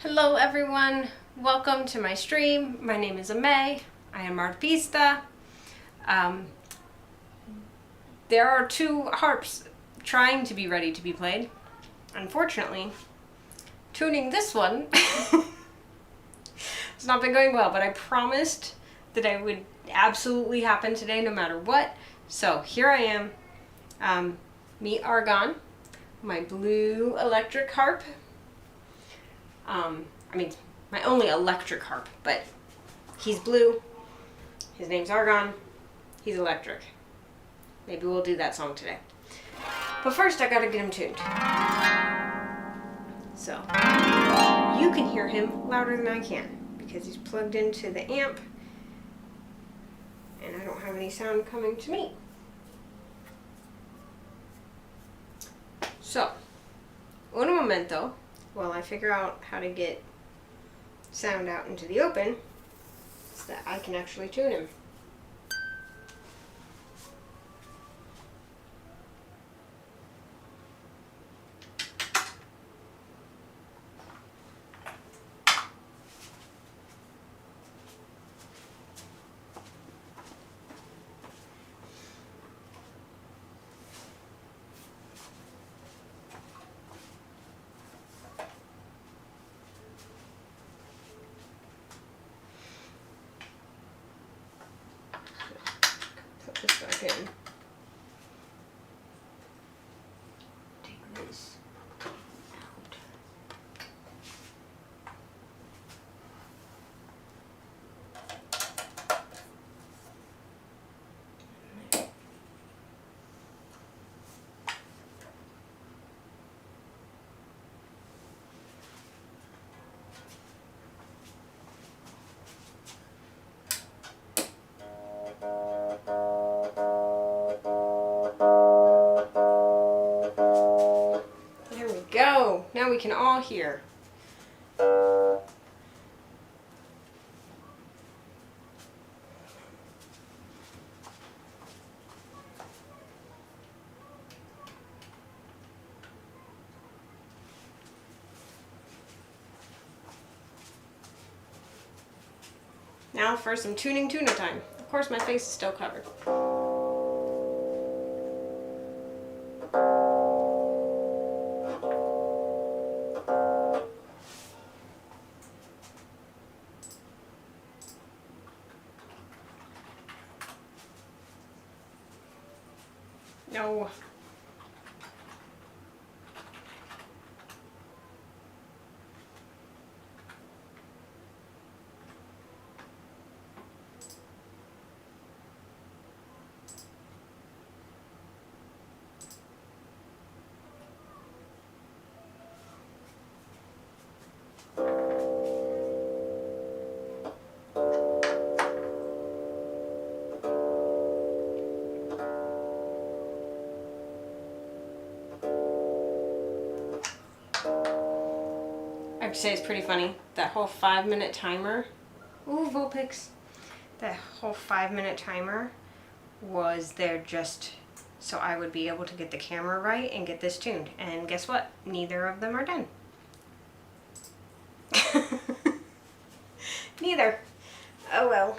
Hello everyone, welcome to my stream. My name is Ame, I am arpista. There are two harps trying to be ready to be played. Unfortunately, tuning this one has not been going well, but I promised that it would absolutely happen today no matter what. So here I am, meet Argon, my blue electric harp. I mean, my only electric harp, but he's blue, his name's Argon, he's electric. Maybe we'll do that song today. But first I gotta get him tuned. So, you can hear him louder than I can, because he's plugged into the amp, and I don't have any sound coming to me. So, un momento, while I figure out how to get sound out into the open so that I can actually tune him. This back in. Take this out. Now we can all hear. Now for some tuning tuna time. Of course my face is still covered. No. I have to say it's pretty funny. That whole 5-minute timer, ooh, Vulpix. That whole 5-minute timer was there just so I would be able to get the camera right and get this tuned. And guess what? Neither of them are done. Neither. Oh well.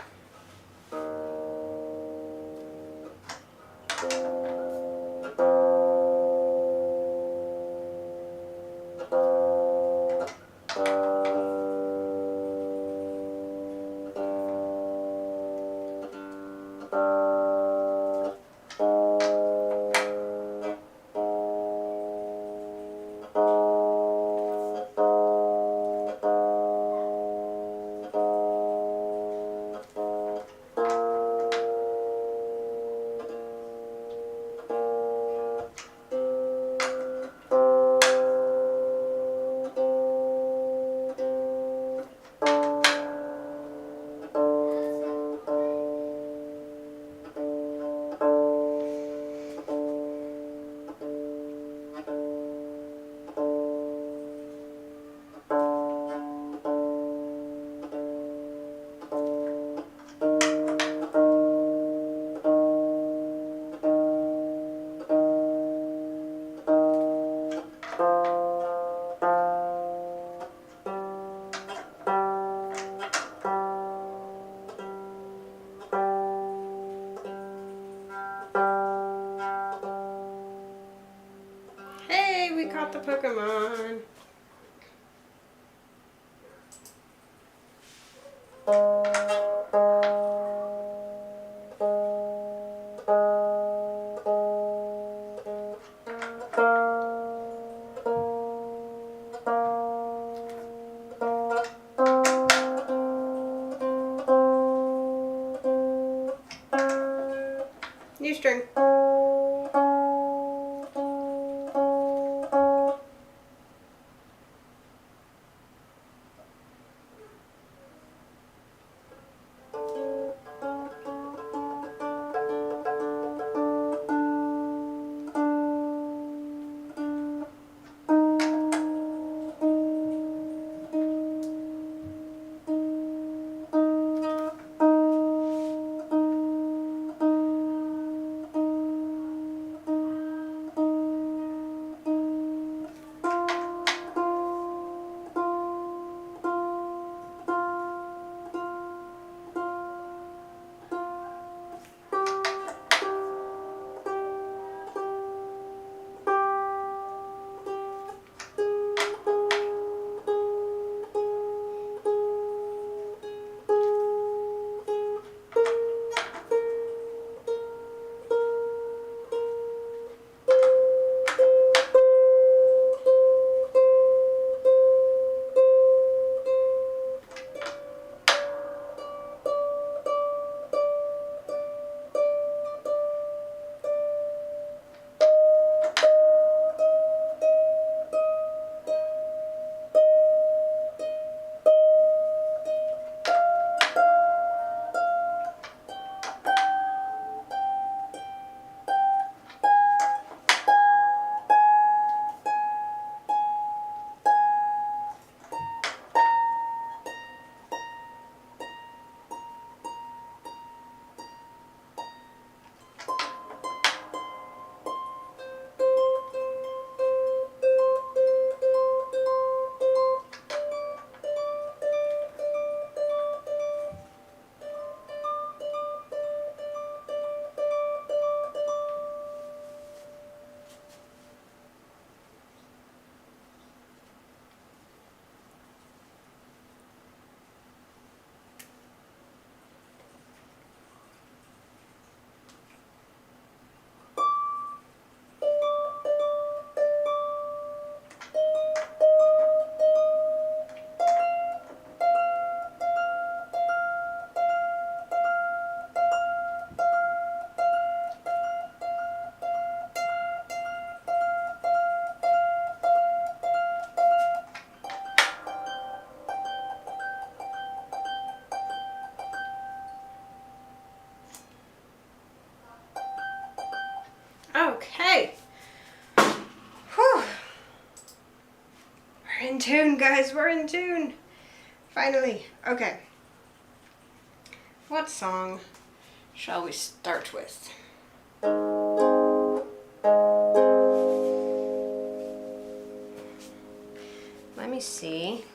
caught the Pokemon. New string. Okay. Whew. We're in tune, guys. We're in tune. Finally. Okay. What song shall we start with? Let me see.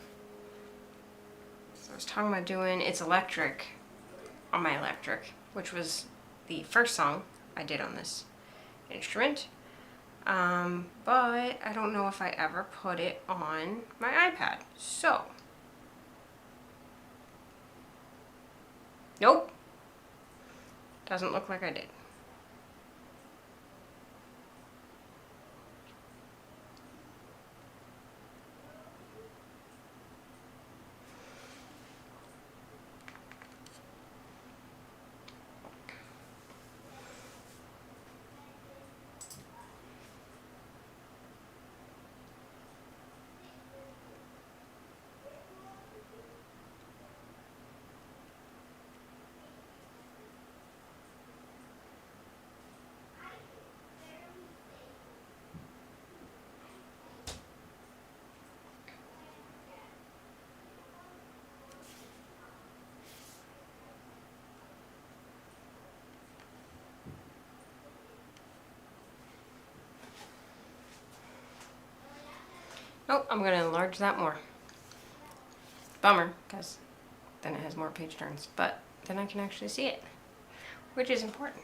So I was talking about doing It's Electric on my electric, which was the first song I did on this instrument. But I don't know if I ever put it on my iPad. So, nope. Doesn't look like I did. Oh, I'm going to enlarge that more. Bummer, because then it has more page turns, but then I can actually see it, which is important.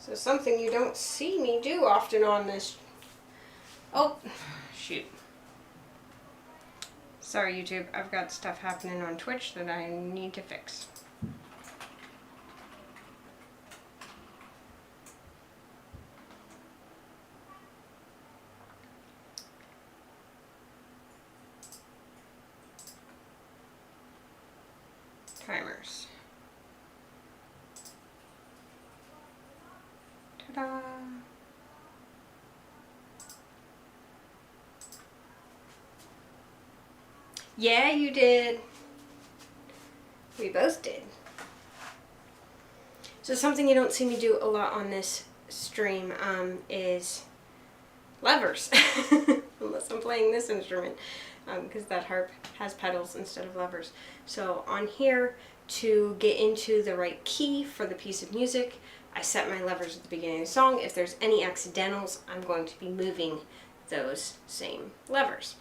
So something you don't see me do often on this. Oh, shoot. Sorry, YouTube. I've got stuff happening on Twitch that I need to fix. Timers. Ta-da! Yeah, you did. We both did. So something you don't see me do a lot on this stream is levers. Unless I'm playing this instrument, because that harp has pedals instead of levers. So on here, to get into the right key for the piece of music, I set my levers at the beginning of the song. If there's any accidentals, I'm going to be moving those same levers.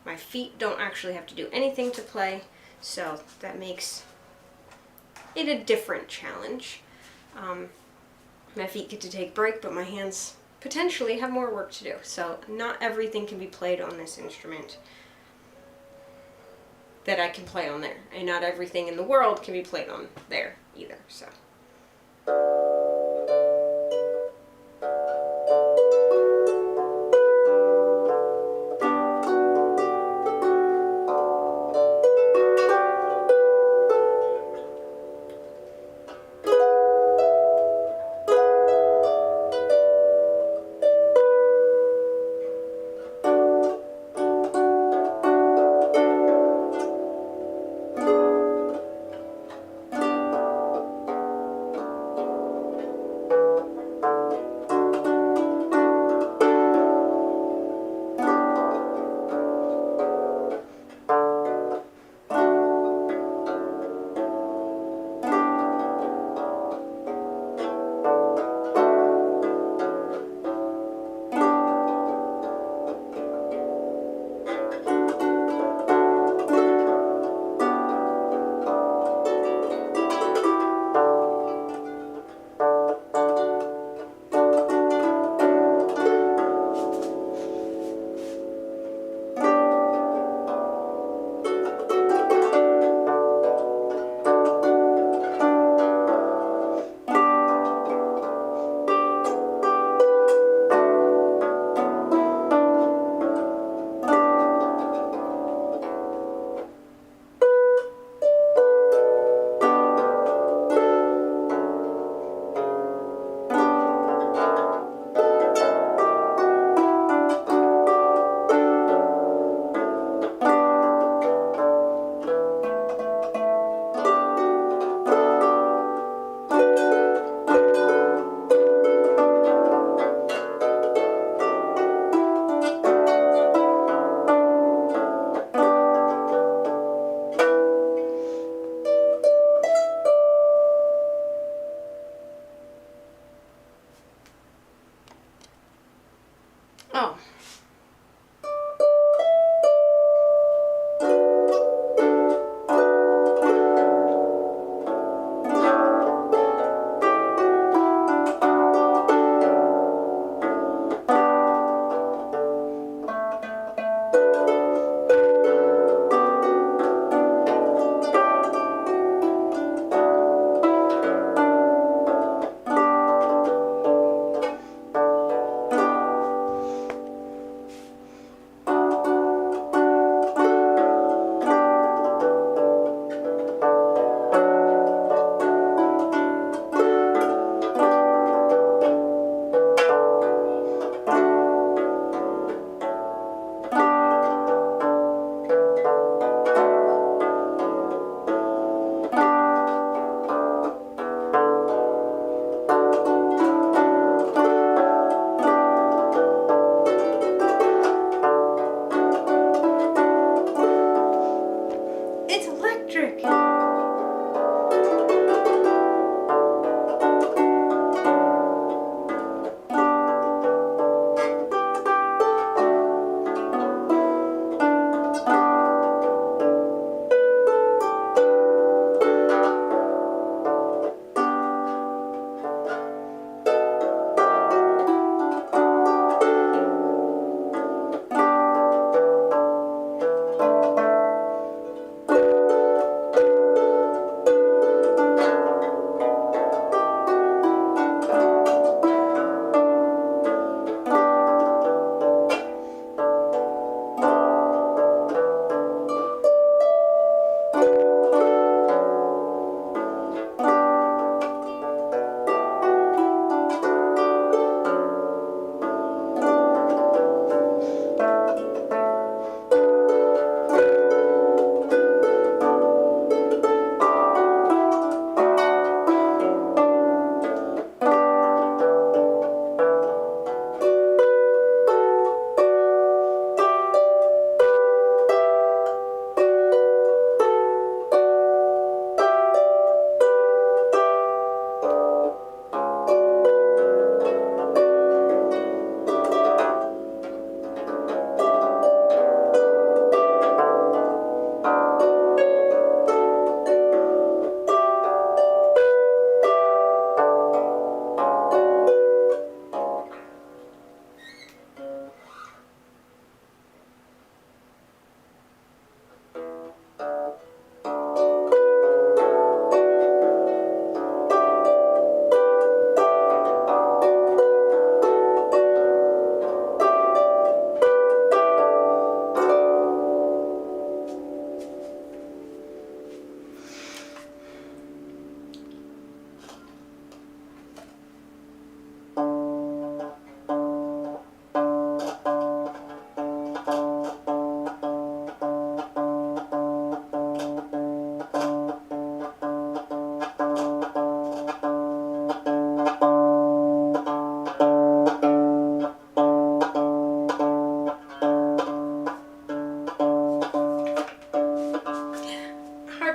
My feet don't actually have to do anything to play, so that makes it a different challenge. My feet get to take a break, but my hands potentially have more work to do. So not everything can be played on this instrument that I can play on there. And not everything in the world can be played on there either, so.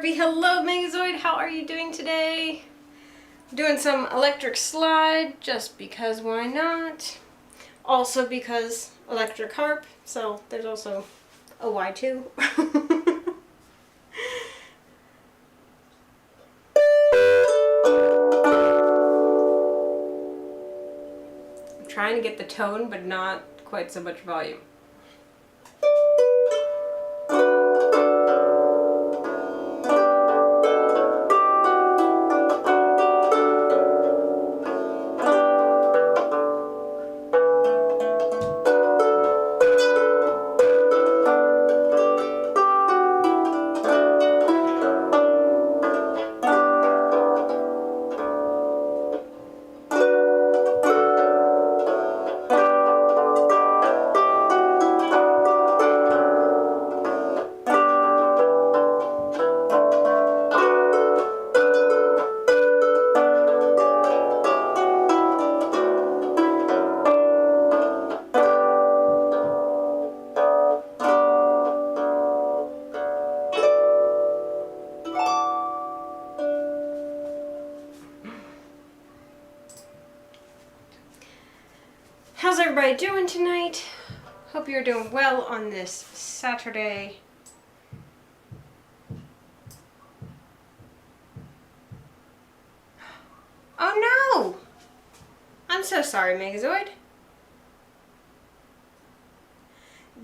Harpy. Hello, Megazoid. How are you doing today? I'm doing some electric slide just because why not? Also because electric harp, so there's also a why too. I'm trying to get the tone, but not quite so much volume. How's everybody doing tonight? Hope you're doing well on this Saturday. Oh no! I'm so sorry, Megazoid.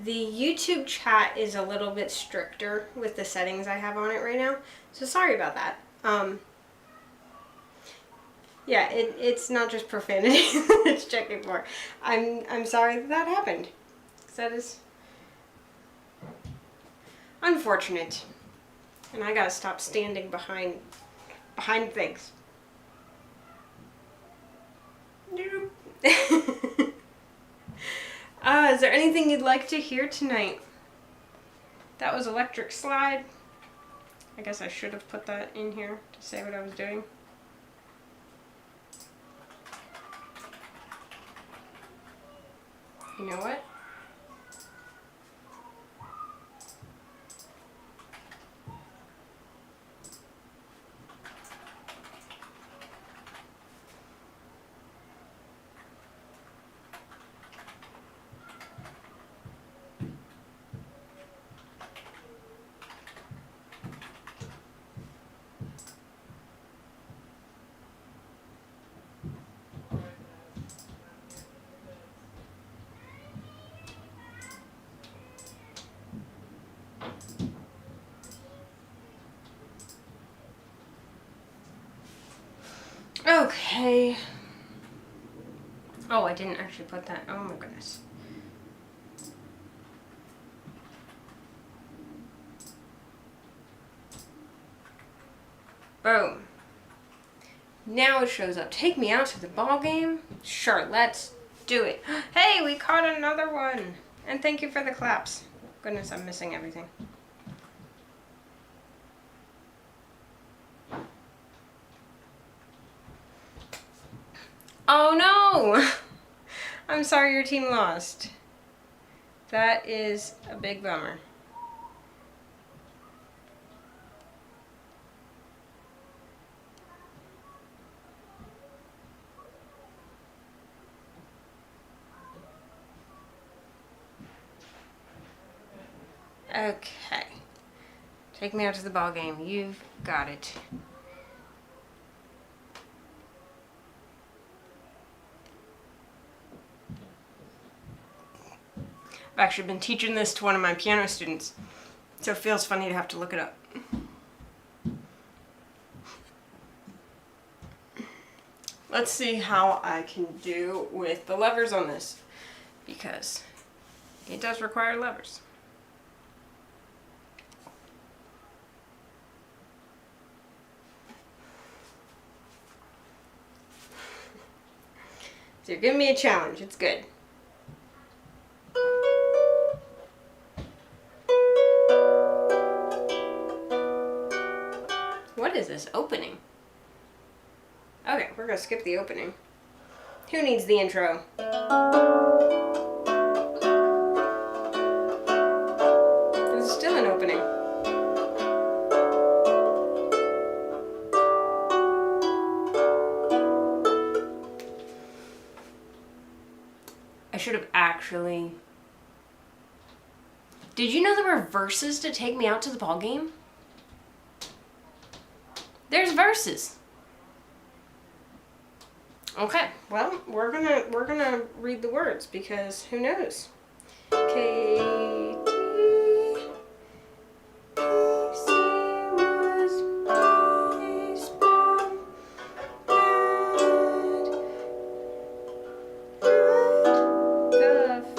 The YouTube chat is a little bit stricter with the settings I have on it right now, so sorry about that. Yeah, it's not just profanity. It's checking for. I'm sorry that happened. That is unfortunate, and I gotta stop standing behind things. Nope. Is there anything you'd like to hear tonight? That was electric slide. I guess I should have put that in here to say what I was doing. You know what? Okay. Oh, I didn't actually put that. Oh my goodness. Boom. Now it shows up. Take me out to the ball game? Sure, let's do it. Hey, we caught another one. And thank you for the claps. Goodness, I'm missing everything. Oh no! I'm sorry your team lost. That is a big bummer. Okay. Take me out to the ball game. You've got it. I've actually been teaching this to one of my piano students, so it feels funny to have to look it up. Let's see how I can do with the levers on this, because it does require levers. So you're giving me a challenge, it's good. What is this opening? Okay, we're gonna skip the opening. Who needs the intro? This is still an opening. actually. Did you know there were verses to Take Me Out to the Ball Game? There's verses. Okay, well, we're gonna read the words because who knows? Katie Casey was baseball mad. The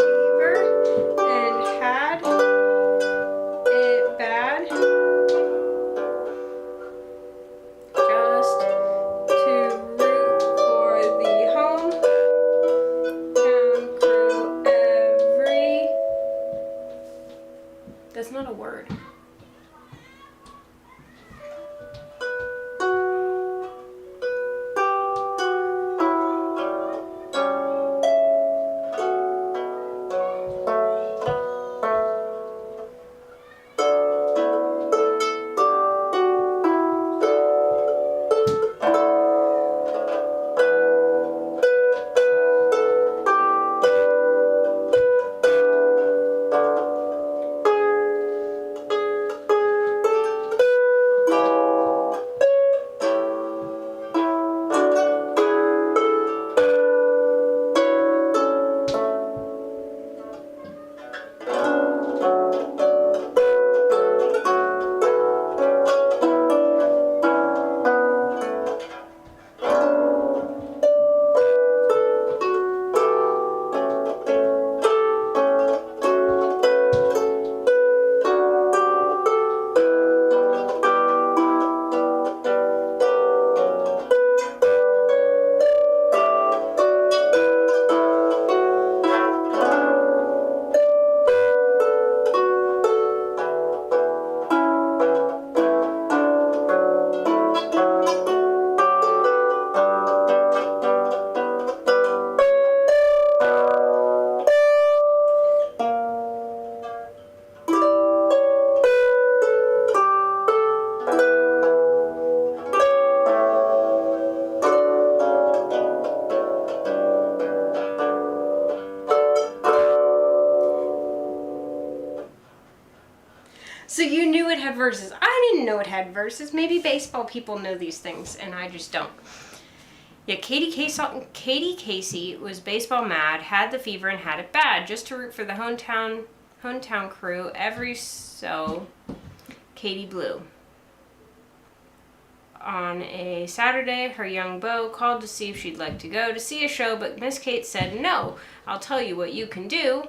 fever and had it bad. Just to root for the hometown crew every. That's not a word. So you knew it had verses. I didn't know it had verses. Maybe baseball people know these things, and I just don't. Yeah, Katie Casey was baseball mad, had the fever, and had it bad. Just to root for the hometown crew, every so Katie blew. On a Saturday, her young beau called to see if she'd like to go to see a show, but Miss Kate said, "No, I'll tell you what you can do.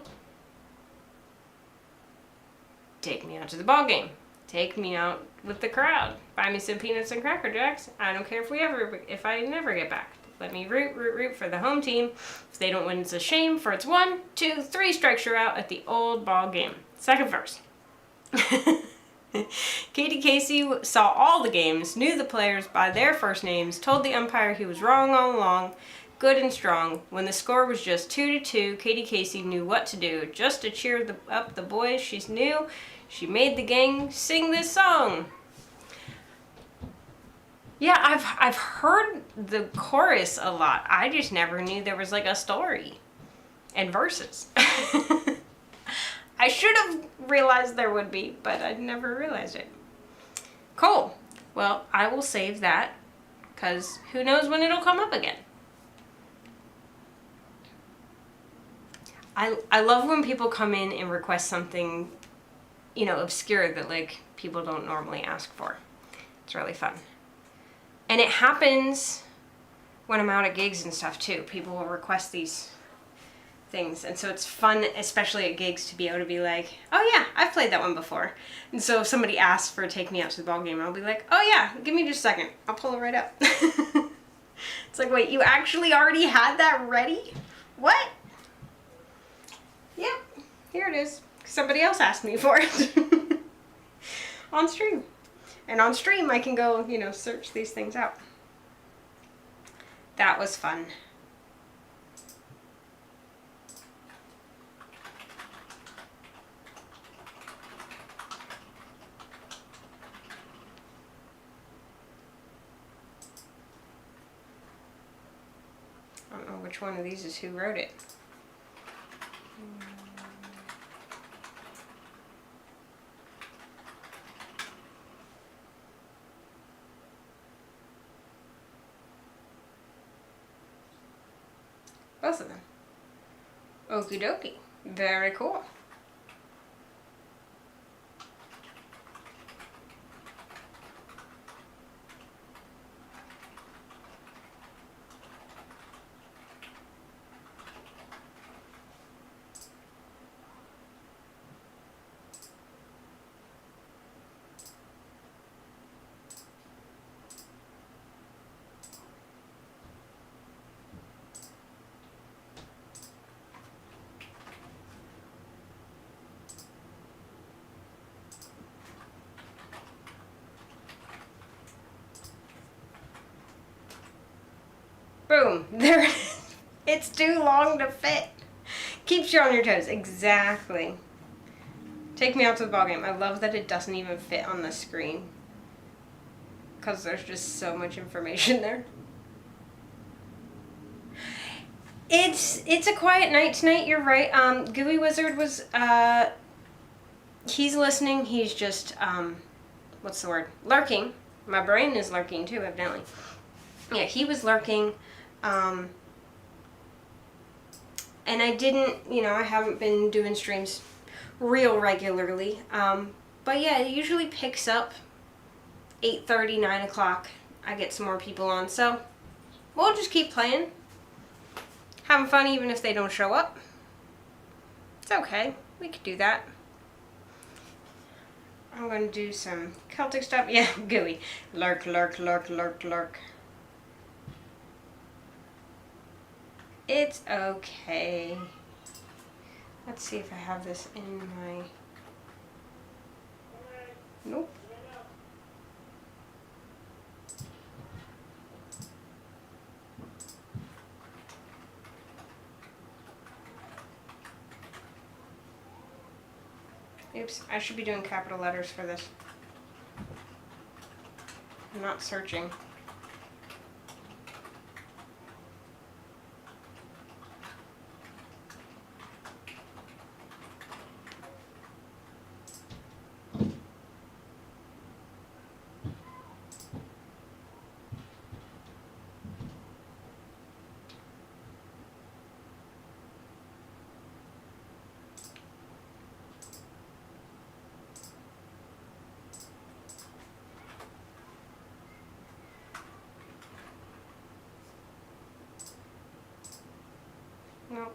Take me out to the ball game. Take me out with the crowd. Buy me some peanuts and Cracker Jacks. I don't care if I never get back. Let me root for the home team. If they don't win, it's a shame, for it's 1, 2, 3 strikes you're out at the old ball game." Second verse. Katie Casey saw all the games, knew the players by their first names, told the umpire he was wrong all along, good and strong. When the score was just 2-2, Katie Casey knew what to do. Just to cheer up the boys she knew, she made the gang sing this song. Yeah, I've heard the chorus a lot. I just never knew there was like a story and verses. I should have realized there would be, but I never realized it. Cool. Well, I will save that because who knows when it'll come up again. I love when people come in and request something, obscure that like people don't normally ask for. It's really fun. And it happens when I'm out at gigs and stuff too. People will request these things. And so it's fun, especially at gigs, to be able to be like, "Oh yeah, I've played that one before." And so if somebody asks for Take Me Out to the Ball Game, I'll be like, "Oh yeah, give me just a second. I'll pull it right up." It's like, wait, you actually already had that ready? What? Yep, here it is. Somebody else asked me for it. On stream. And on stream I can go, search these things out. That was fun. I don't know which one of these is who wrote it. Both of them. Okie dokie. Very cool. Boom. There it is. It's too long to fit. Keeps you on your toes. Exactly. Take me out to the ballgame. I love that it doesn't even fit on the screen, because there's just so much information there. It's a quiet night tonight. You're right. Gooey Wizard was he's listening. He's just what's the word? Lurking. My brain is lurking too, evidently. Yeah, he was lurking. And I didn't, I haven't been doing streams real regularly. But yeah, it usually picks up 8:30, 9 o'clock. I get some more people on, so we'll just keep playing. Having fun even if they don't show up. It's okay. We could do that. I'm going to do some Celtic stuff. Yeah, gooey. Lurk, lurk, lurk, lurk, lurk. It's okay. Let's see if I have this in my... Nope. Oops, I should be doing capital letters for this. I'm not searching. Nope.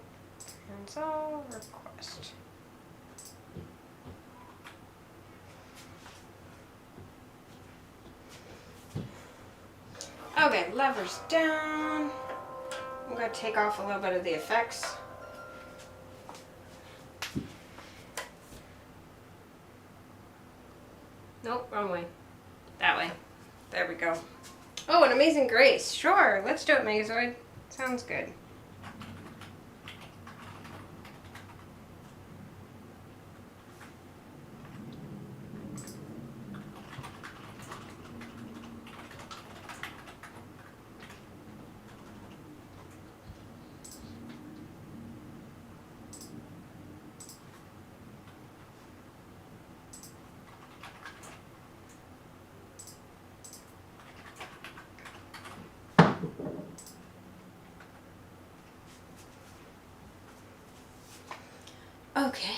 Cancel request. Okay, levers down. I'm going to take off a little bit of the effects. Nope, wrong way. That way. There we go. Oh, an Amazing Grace. Sure, let's do it, Megazoid. Sounds good. Okay.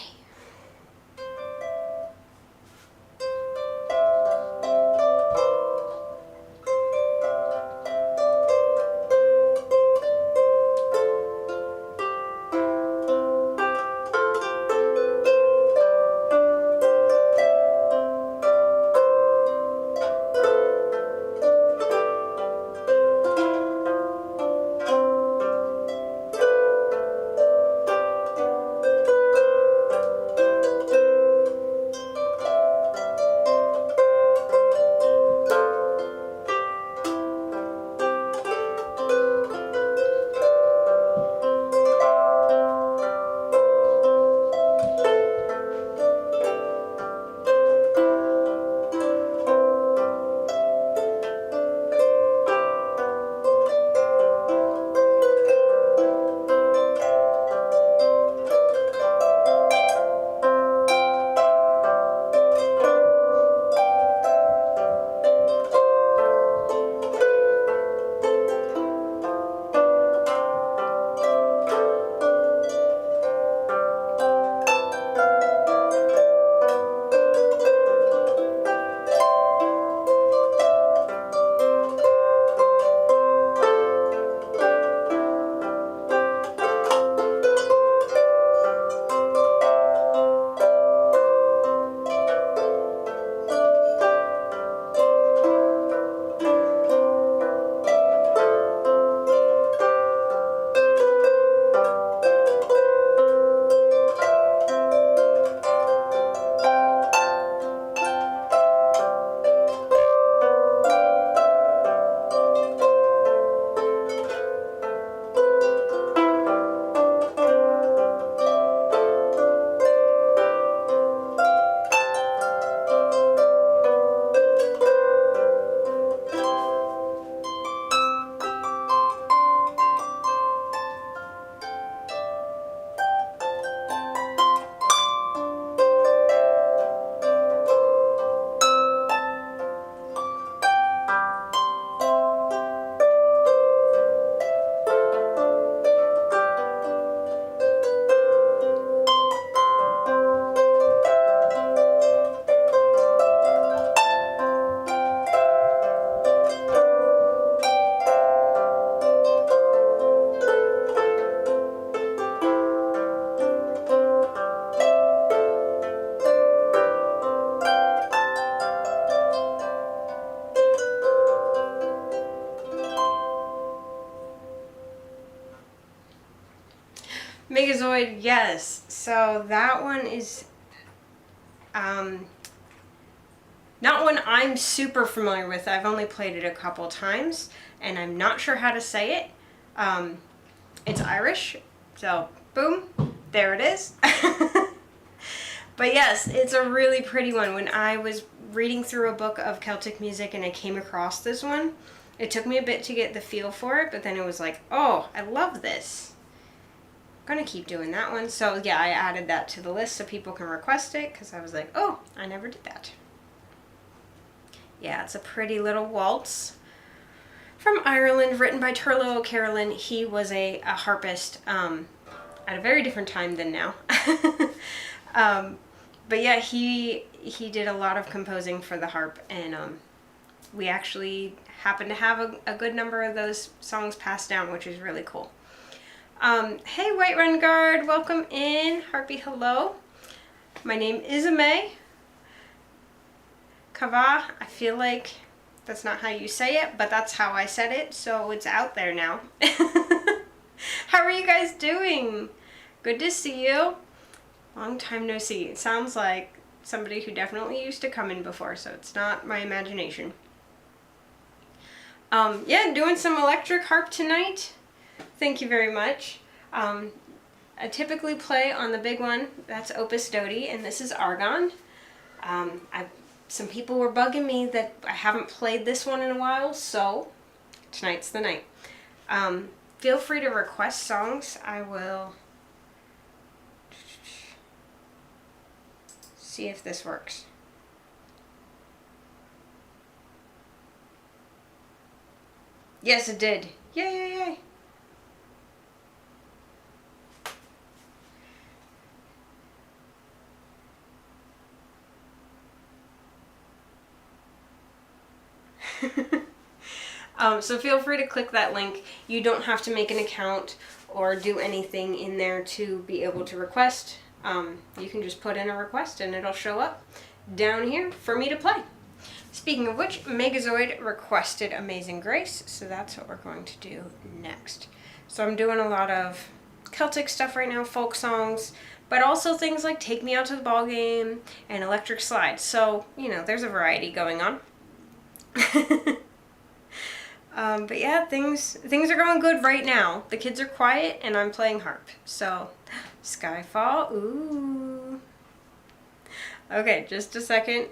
Megazoid, yes. So that one is not one I'm super familiar with. I've only played it a couple times, and I'm not sure how to say it. It's Irish, so boom, there it is. But yes, it's a really pretty one. When I was reading through a book of Celtic music and I came across this one, it took me a bit to get the feel for it, but then it was like, oh, I love this. I'm gonna keep doing that one. So yeah, I added that to the list so people can request it, because I was like, oh, I never did that. Yeah, it's a pretty little waltz from Ireland, written by Turlo O'Carolan. He was a harpist at a very different time than now. But yeah, he did a lot of composing for the harp, and we actually happen to have a good number of those songs passed down, which is really cool. Hey, White Run Guard, welcome in. Harpy, hello. My name is Ame. Kava, I feel like that's not how you say it, but that's how I said it, so it's out there now. How are you guys doing? Good to see you. Long time no see. It sounds like somebody who definitely used to come in before, so it's not my imagination. Yeah, doing some electric harp tonight. Thank you very much. I typically play on the big one. That's Opus Dodi, and this is Argon. Some people were bugging me that I haven't played this one in a while, so tonight's the night. Feel free to request songs. I will see if this works. Yes, it did. Yay, yay, yay. So feel free to click that link. You don't have to make an account or do anything in there to be able to request. You can just put in a request and it'll show up down here for me to play. Speaking of which, Megazoid requested Amazing Grace, so that's what we're going to do next. So I'm doing a lot of Celtic stuff right now, folk songs, but also things like Take Me Out to the Ballgame and Electric Slide. So, you know, there's a variety going on. But yeah, things are going good right now. The kids are quiet and I'm playing harp. So, Skyfall, ooh. Okay, just a second.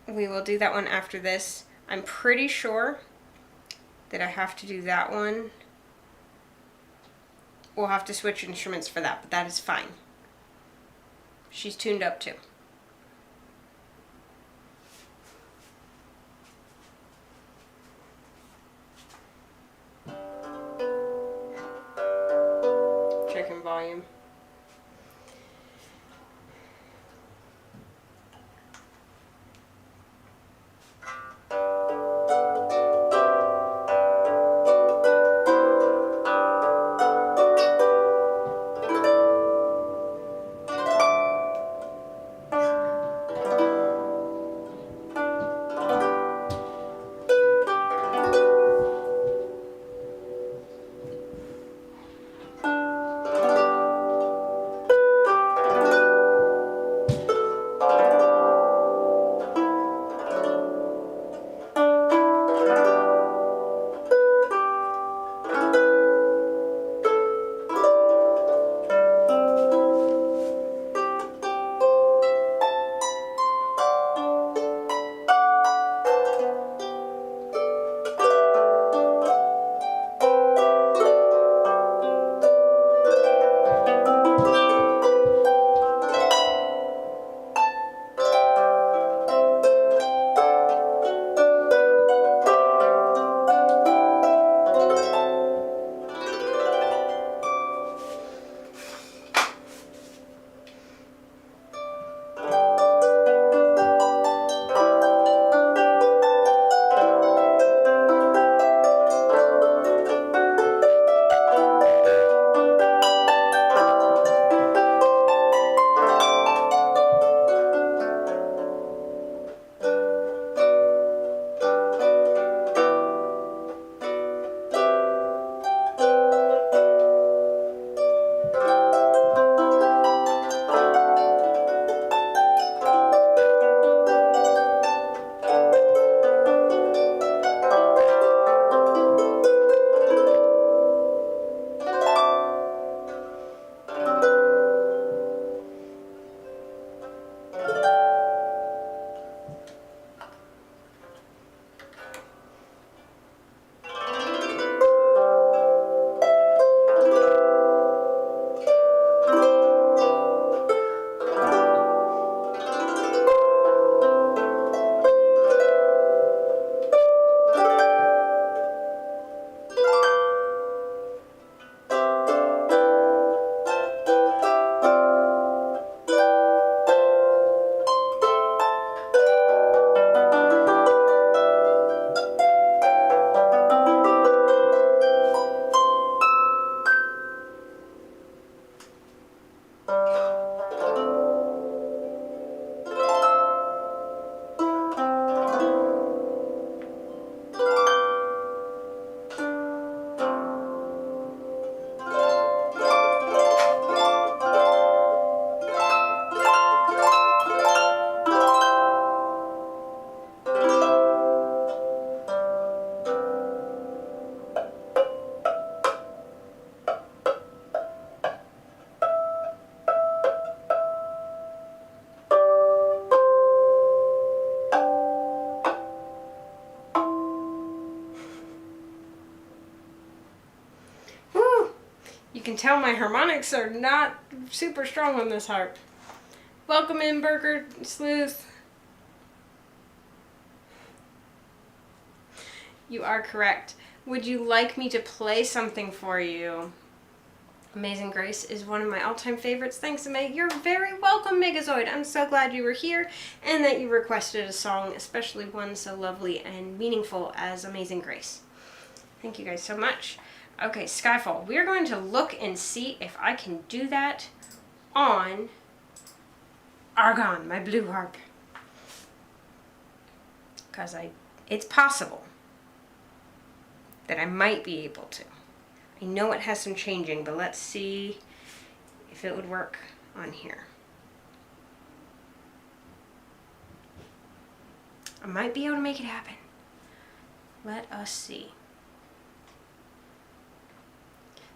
We will do that one after this. I'm pretty sure that I have to do that one. We'll have to switch instruments for that, but that is fine. She's tuned up too. Checking volume. can tell my harmonics are not super strong on this harp. Welcome in, Burger Sleuth. You are correct. Would you like me to play something for you? Amazing Grace is one of my all-time favorites. Thanks, Meg. You're very welcome, Megazoid. I'm so glad you were here and that you requested a song, especially one so lovely and meaningful as Amazing Grace. Thank you guys so much. Okay, Skyfall. We're going to look and see if I can do that on Argon, my blue harp. Because it's possible that I might be able to. I know it has some changing, but let's see if it would work on here. I might be able to make it happen. Let us see.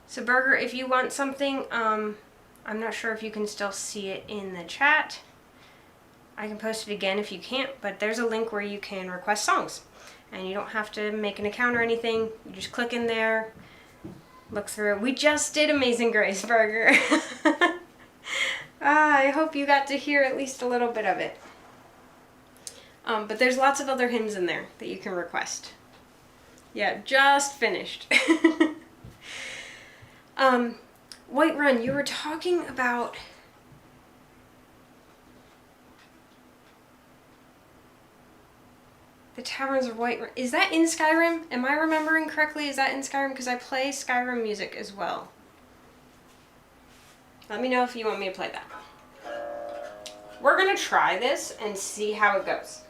So Burger, if you want something, I'm not sure if you can still see it in the chat. I can post it again if you can't, but there's a link where you can request songs. And you don't have to make an account or anything. You just click in there, look through. We just did Amazing Grace, Burger. I hope you got to hear at least a little bit of it. But there's lots of other hymns in there that you can request. Yeah, just finished. White Run, you were talking about the Taverns of White Run. Is that in Skyrim? Am I remembering correctly? Is that in Skyrim? Because I play Skyrim music as well. Let me know if you want me to play that. We're going to try this and see how it goes.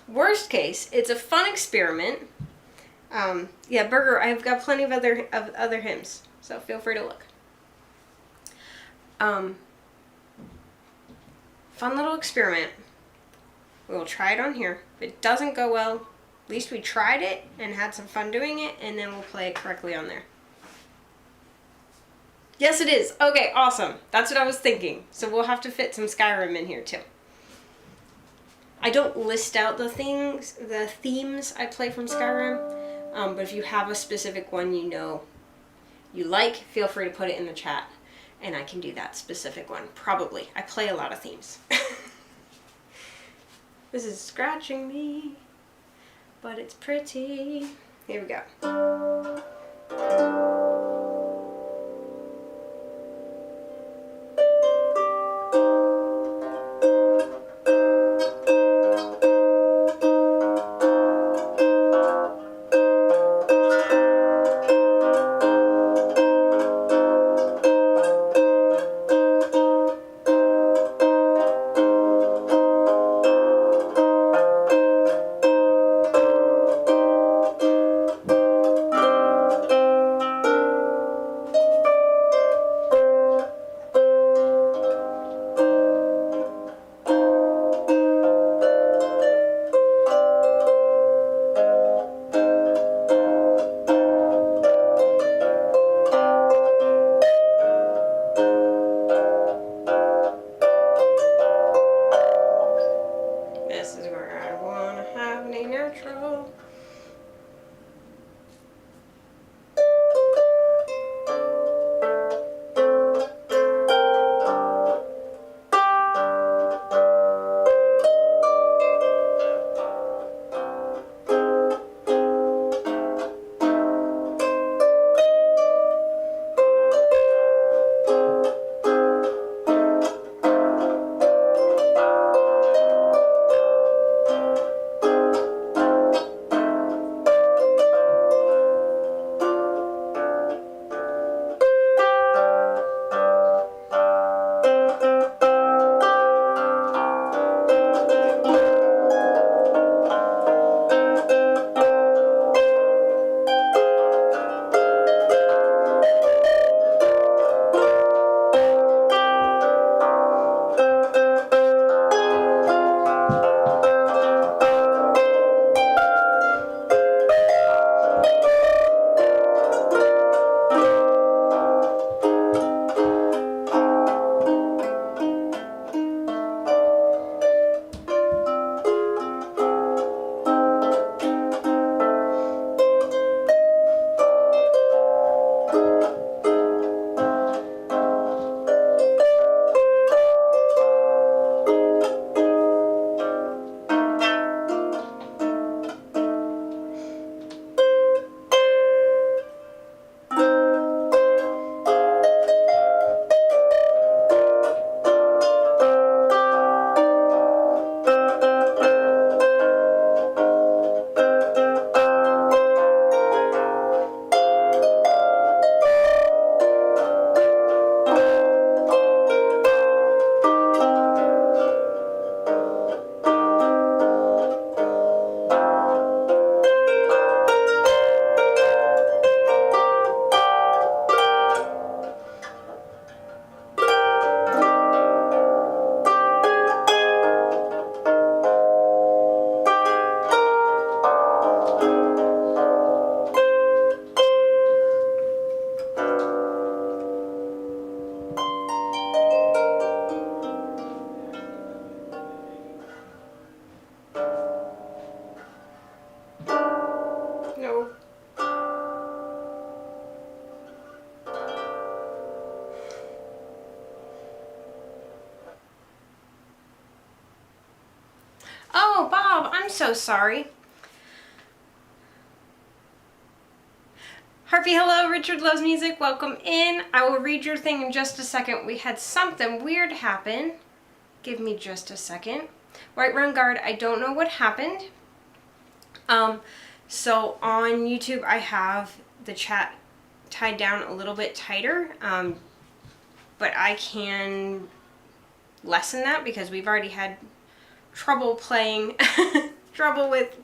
Worst case, it's a fun experiment. Yeah, Burger, I've got plenty of other hymns, so feel free to look. Fun little experiment. We'll try it on here. If it doesn't go well, at least we tried it and had some fun doing it, and then we'll play it correctly on there. Yes, it is. Okay, awesome. That's what I was thinking. So we'll have to fit some Skyrim in here too. I don't list out the themes I play from Skyrim, but if you have a specific one you know you like, feel free to put it in the chat, and I can do that specific one. Probably. I play a lot of themes. This is scratching me, but it's pretty. Here we go. Oh, Bob, I'm so sorry. Harpy, hello. Richard loves music. Welcome in. I will read your thing in just a second. We had something weird happen. Give me just a second. White Run Guard, I don't know what happened. So on YouTube, I have the chat tied down a little bit tighter, but I can lessen that because we've already had trouble playing, trouble with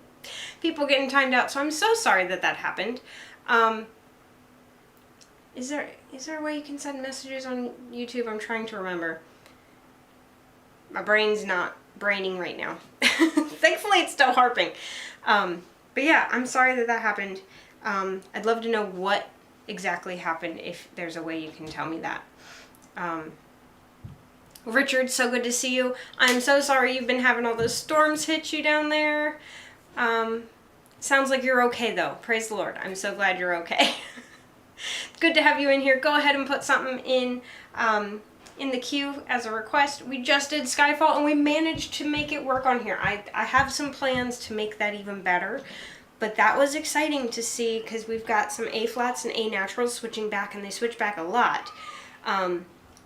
people getting timed out. So I'm so sorry that that happened. Is there a way you can send messages on YouTube? I'm trying to remember. My brain's not braining right now. Thankfully, it's still harping. But yeah, I'm sorry that that happened. I'd love to know what exactly happened, if there's a way you can tell me that. Richard, so good to see you. I'm so sorry you've been having all those storms hit you down there. Sounds like you're okay though. Praise the Lord. I'm so glad you're okay. Good to have you in here. Go ahead and put something in the queue as a request. We just did Skyfall and we managed to make it work on here. I have some plans to make that even better, but that was exciting to see because we've got some A flats and A naturals switching back, and they switch back a lot.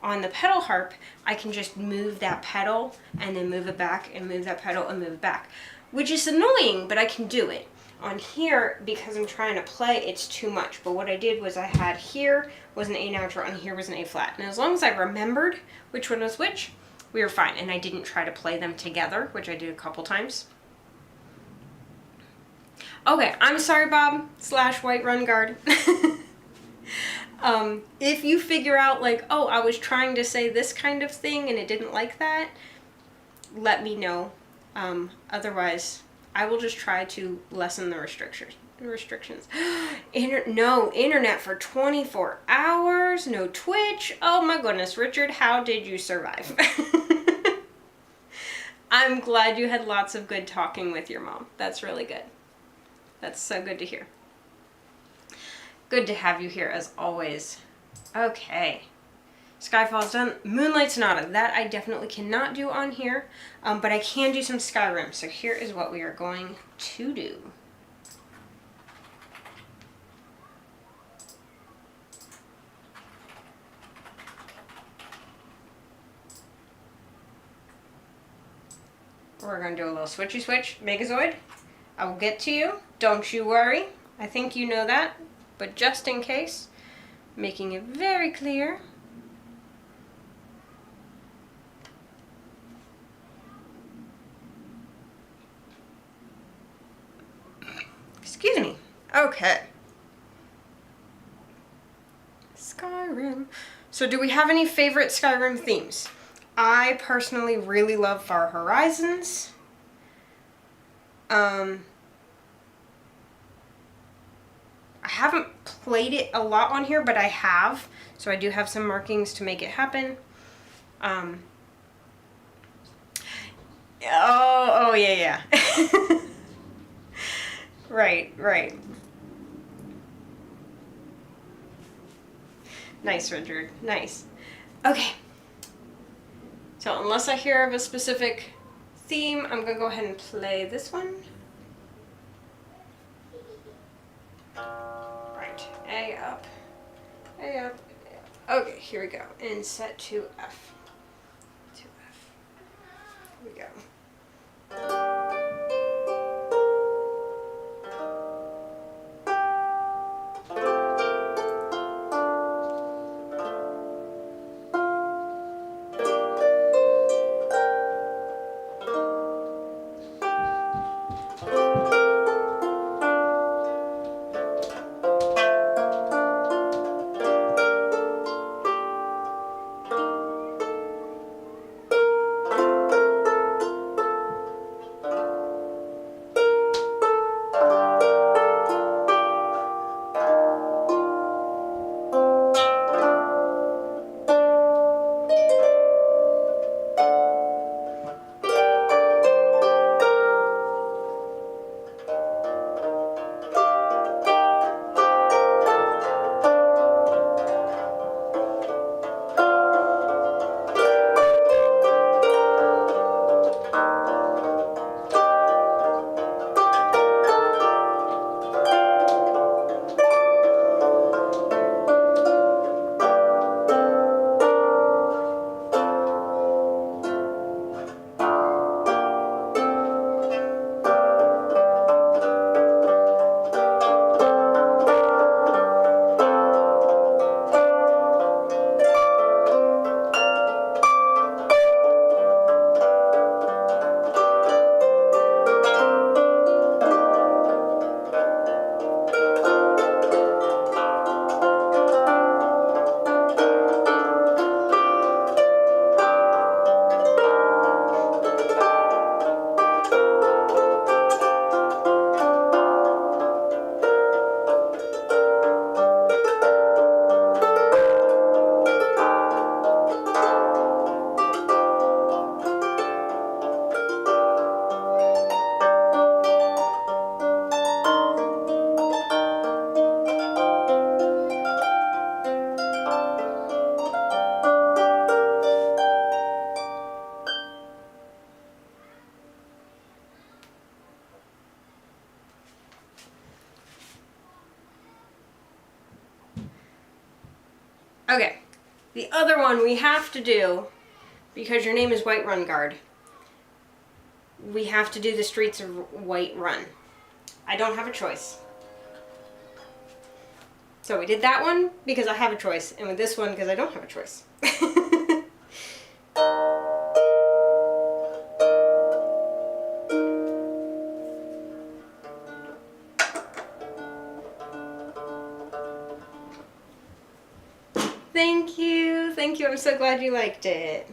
On the pedal harp, I can just move that pedal and then move it back and move that pedal and move it back, which is annoying, but I can do it. On here, because I'm trying to play, it's too much. But what I did was I had here was an A natural and here was an A flat. And as long as I remembered which one was which, we were fine. And I didn't try to play them together, which I did a couple times. Okay, I'm sorry, Bob / White Run Guard. If you figure out like, oh, I was trying to say this kind of thing and it didn't like that, let me know. Otherwise, I will just try to lessen the restrictions. No internet for 24 hours, no Twitch. Oh my goodness, Richard, how did you survive? I'm glad you had lots of good talking with your mom. That's really good. That's so good to hear. Good to have you here as always. Okay. Skyfall's done. Moonlight Sonata, that I definitely cannot do on here, but I can do some Skyrim. So here is what we are going to do. We're going to do a little switchy switch. Megazoid, I will get to you. Don't you worry. I think you know that, but just in case, making it very clear. Excuse me. Okay. Skyrim. So do we have any favorite Skyrim themes? I personally really love Far Horizons. I haven't played it a lot on here, but I have. So I do have some markings to make it happen. Oh yeah. Right. Nice, Richard. Nice. Okay. So unless I hear of a specific theme, I'm going to go ahead and play this one. Right. A up. A up. Okay, here we go. And set to F. To F. Here we go. Okay, the other one we have to do, because your name is Whiterun Guard, we have to do the Streets of Whiterun. I don't have a choice. So we did that one because I have a choice, and with this one because I don't have a choice. Thank you. Thank you. I'm so glad you liked it.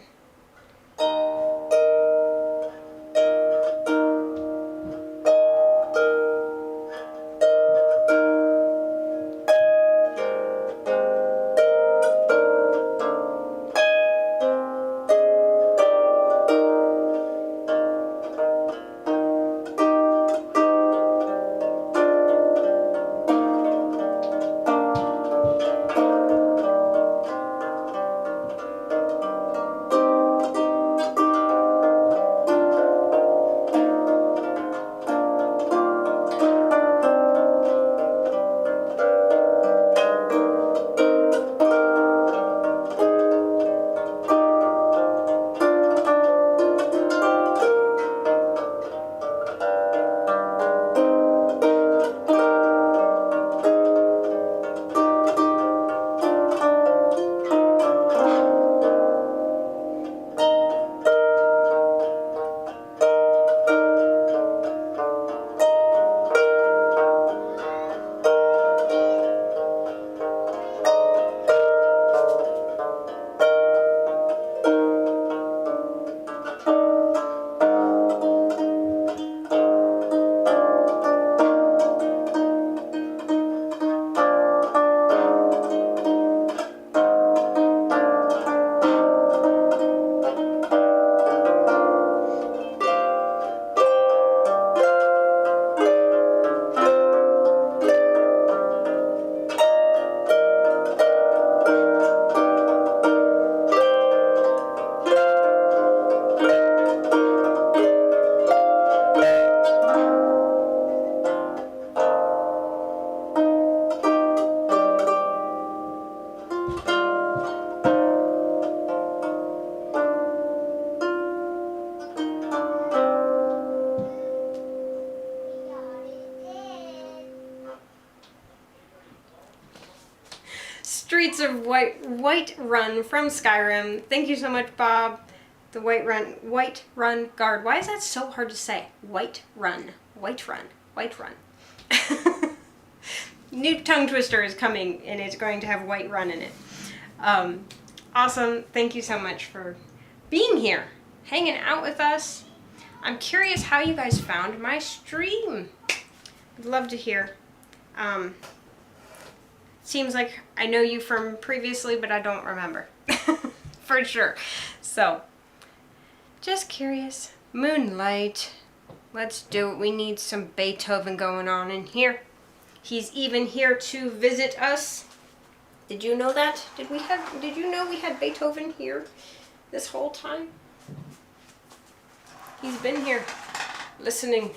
Streets of Whiterun from Skyrim. Thank you so much, Bob. The Whiterun Guard. Why is that so hard to say? Whiterun. New tongue twister is coming, and it's going to have Whiterun in it. Awesome. Thank you so much for being here, hanging out with us. I'm curious how you guys found my stream. I'd love to hear. Seems like I know you from previously, but I don't remember. For sure. So, just curious. Moonlight. Let's do it. We need some Beethoven going on in here. He's even here to visit us. Did you know that? Did you know we had Beethoven here this whole time? He's been here listening.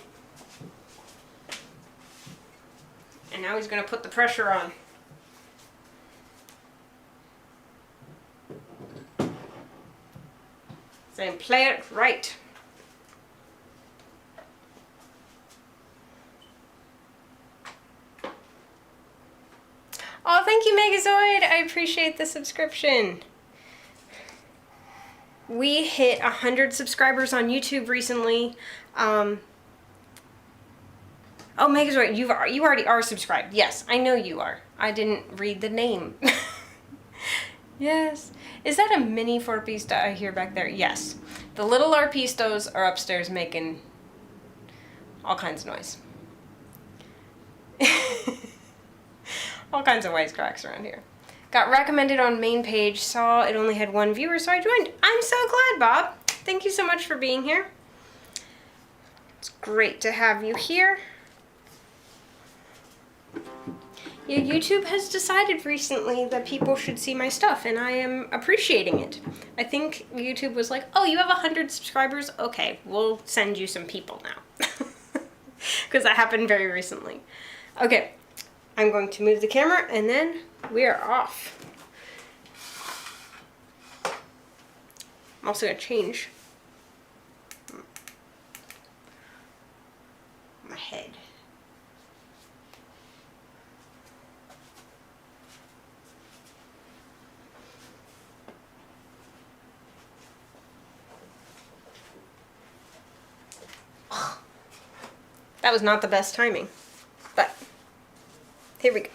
And now he's going to put the pressure on. Saying, play it right. Oh, thank you, Megazoid. I appreciate the subscription. We hit 100 subscribers on YouTube recently. Oh, Megazoid, you already are subscribed. Yes, I know you are. I didn't read the name. Yes. Is that a mini Forpista I hear back there? Yes. The little arpistos are upstairs making all kinds of noise. All kinds of wisecracks around here. Got recommended on main page, saw it only had 1 viewer, so I joined. I'm so glad, Bob. Thank you so much for being here. It's great to have you here. Yeah, YouTube has decided recently that people should see my stuff, and I am appreciating it. I think YouTube was like, oh, you have 100 subscribers? Okay, we'll send you some people now. Because that happened very recently. Okay, I'm going to move the camera, and then we are off. I'm also gonna change my head. That was not the best timing, but here we go.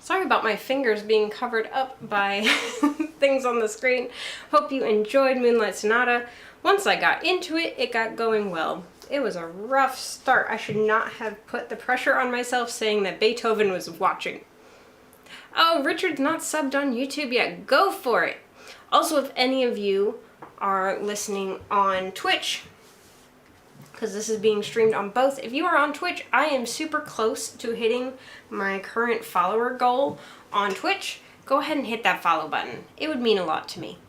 Sorry about my fingers being covered up by things on the screen. Hope you enjoyed Moonlight Sonata. Once I got into it, it got going well. It was a rough start. I should not have put the pressure on myself saying that Beethoven was watching. Oh, Richard's not subbed on YouTube yet. Go for it. Also, if any of you are listening on Twitch, because this is being streamed on both. If you are on Twitch, I am super close to hitting my current follower goal on Twitch. Go ahead and hit that follow button. It would mean a lot to me.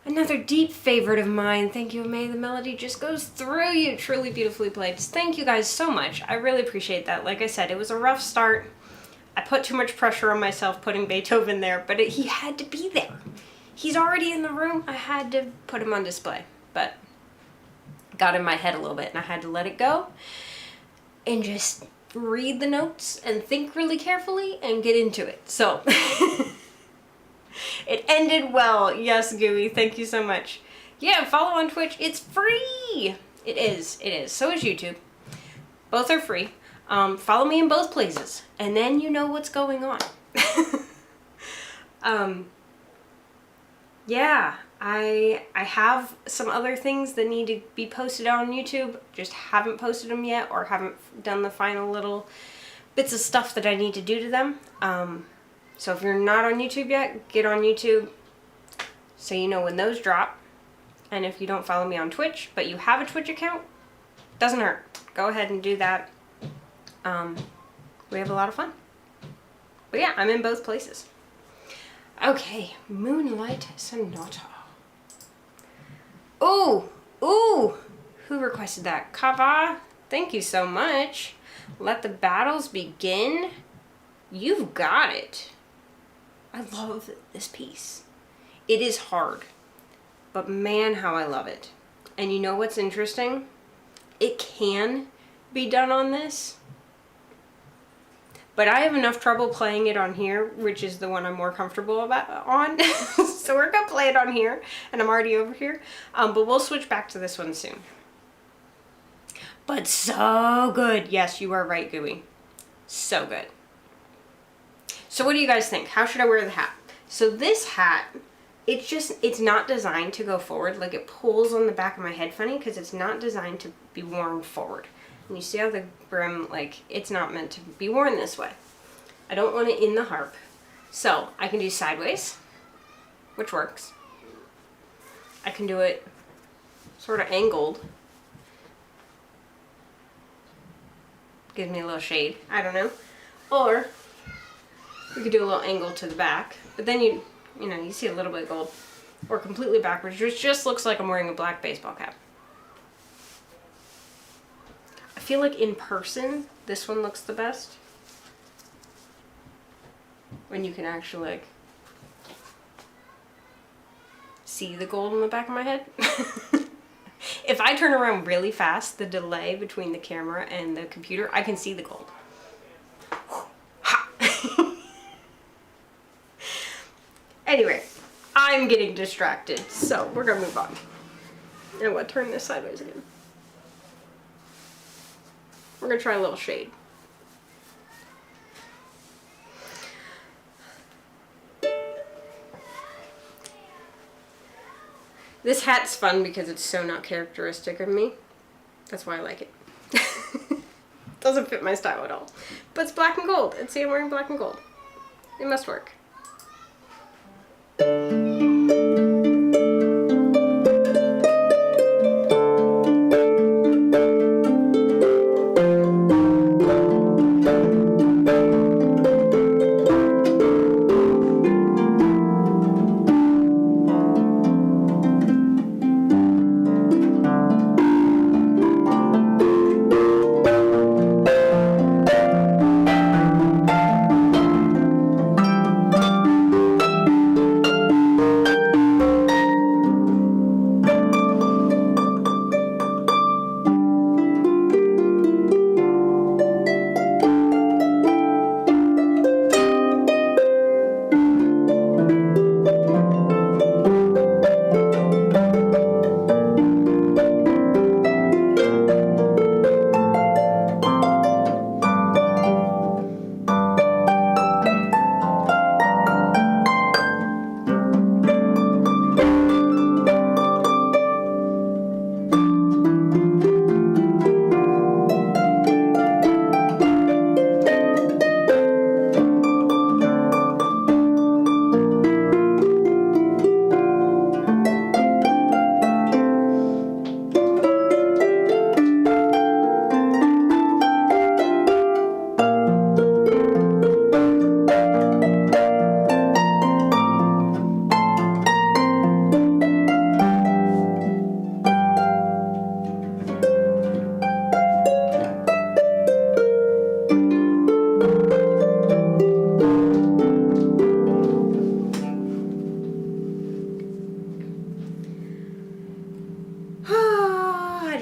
Another deep favorite of mine. Thank you, May. The melody just goes through you. Truly beautifully played. Thank you guys so much. I really appreciate that. Like I said, it was a rough start. I put too much pressure on myself putting Beethoven there, but he had to be there. He's already in the room. I had to put him on display, but got in my head a little bit and I had to let it go and just read the notes and think really carefully and get into it. So it ended well. Yes, Gooey, thank you so much. Yeah, follow on Twitch. It's free. It is. So is YouTube. Both are free. Follow me in both places and then you know what's going on. Yeah, I have some other things that need to be posted on YouTube, just haven't posted them yet or haven't done the final little bits of stuff that I need to do to them. So if you're not on YouTube yet, get on YouTube so you know when those drop. And if you don't follow me on Twitch, but you have a Twitch account, doesn't hurt. Go ahead and do that. We have a lot of fun. But yeah, I'm in both places. Okay, Moonlight Sonata. Ooh, who requested that? Kava, thank you so much. Let the battles begin. You've got it. I love this piece. It is hard, but man, how I love it. And you know what's interesting? It can be done on this, but I have enough trouble playing it on here, which is the one I'm more comfortable on. So we're gonna play it on here, and I'm already over here. But we'll switch back to this one soon. But so good. Yes, you are right, Gooey. So good. So what do you guys think? How should I wear the hat? So this hat, it's not designed to go forward. Like, it pulls on the back of my head funny because it's not designed to be worn forward. And you see how the brim, like, it's not meant to be worn this way. I don't want it in the harp. So I can do sideways, which works. I can do it sort of angled. Gives me a little shade. I don't know. Or we could do a little angle to the back. But then you know, you see a little bit of gold. Or completely backwards, which just looks like I'm wearing a black baseball cap. I feel like in person, this one looks the best. When you can actually, like, see the gold in the back of my head. If I turn around really fast, the delay between the camera and the computer, I can see the gold. Anyway, I'm getting distracted, so we're gonna move on. And what? Turn this sideways again. We're gonna try a little shade. This hat's fun because it's so not characteristic of me. That's why I like it. Doesn't fit my style at all. But it's black and gold. And see, I'm wearing black and gold. It must work.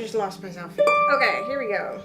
just lost myself. Okay, here we go.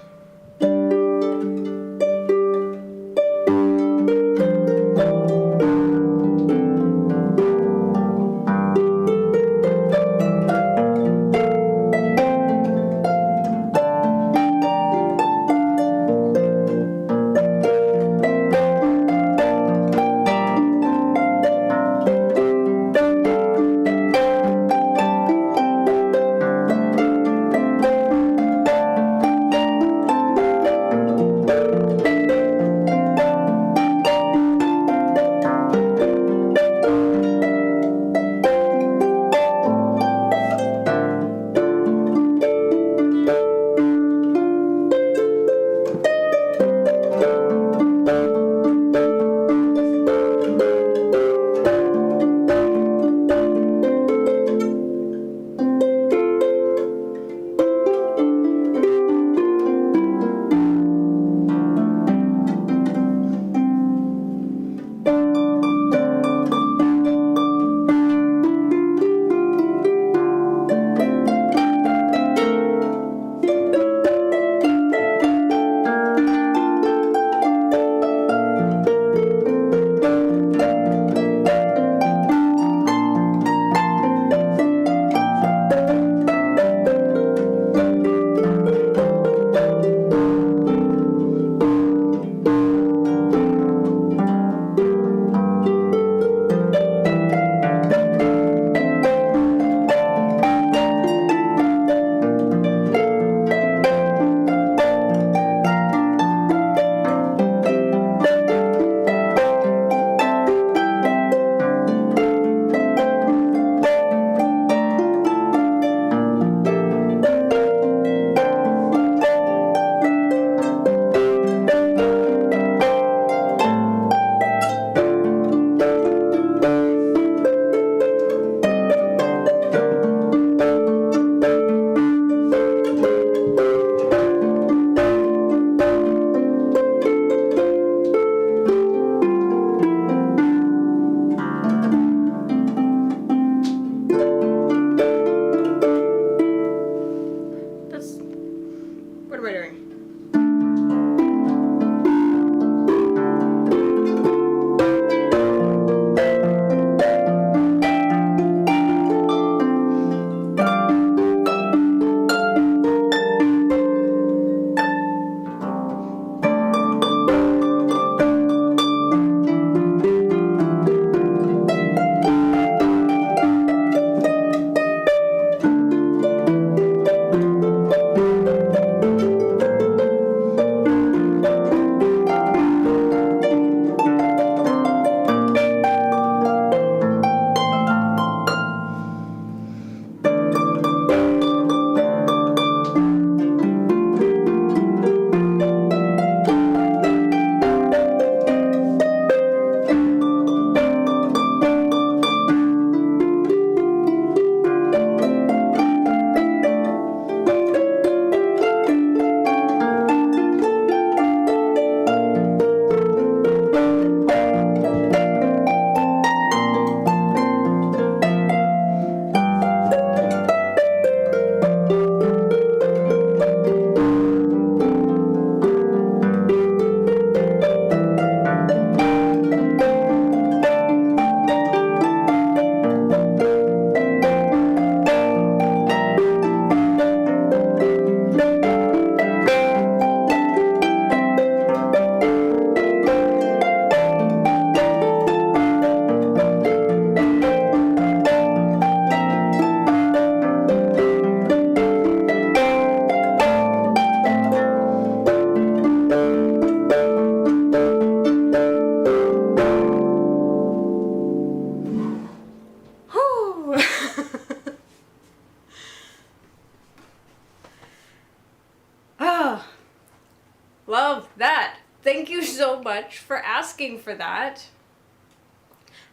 Love that. Thank you so much for asking for that.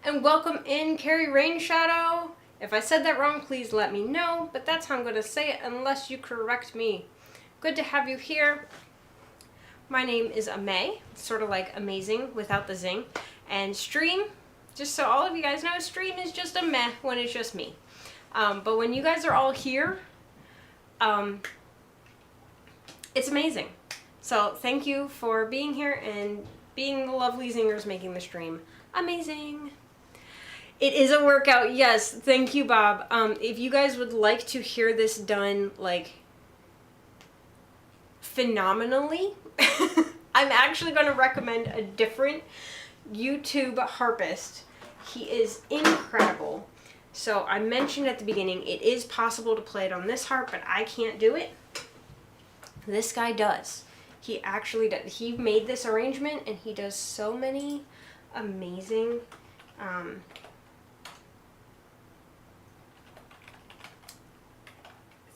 And welcome in, Carrie Rain Shadow. If I said that wrong, please let me know, but that's how I'm going to say it unless you correct me. Good to have you here. My name is Amay, sort of like amazing without the zing. And stream, just so all of you guys know, stream is just a meh when it's just me. But when you guys are all here, it's amazing. So thank you for being here and being the lovely zingers making the stream amazing. It is a workout, yes. Thank you, Bob. If you guys would like to hear this done, like, phenomenally, I'm actually going to recommend a different YouTube harpist. He is incredible. So I mentioned at the beginning, it is possible to play it on this harp, but I can't do it. This guy does. He actually does. He made this arrangement, and he does so many amazing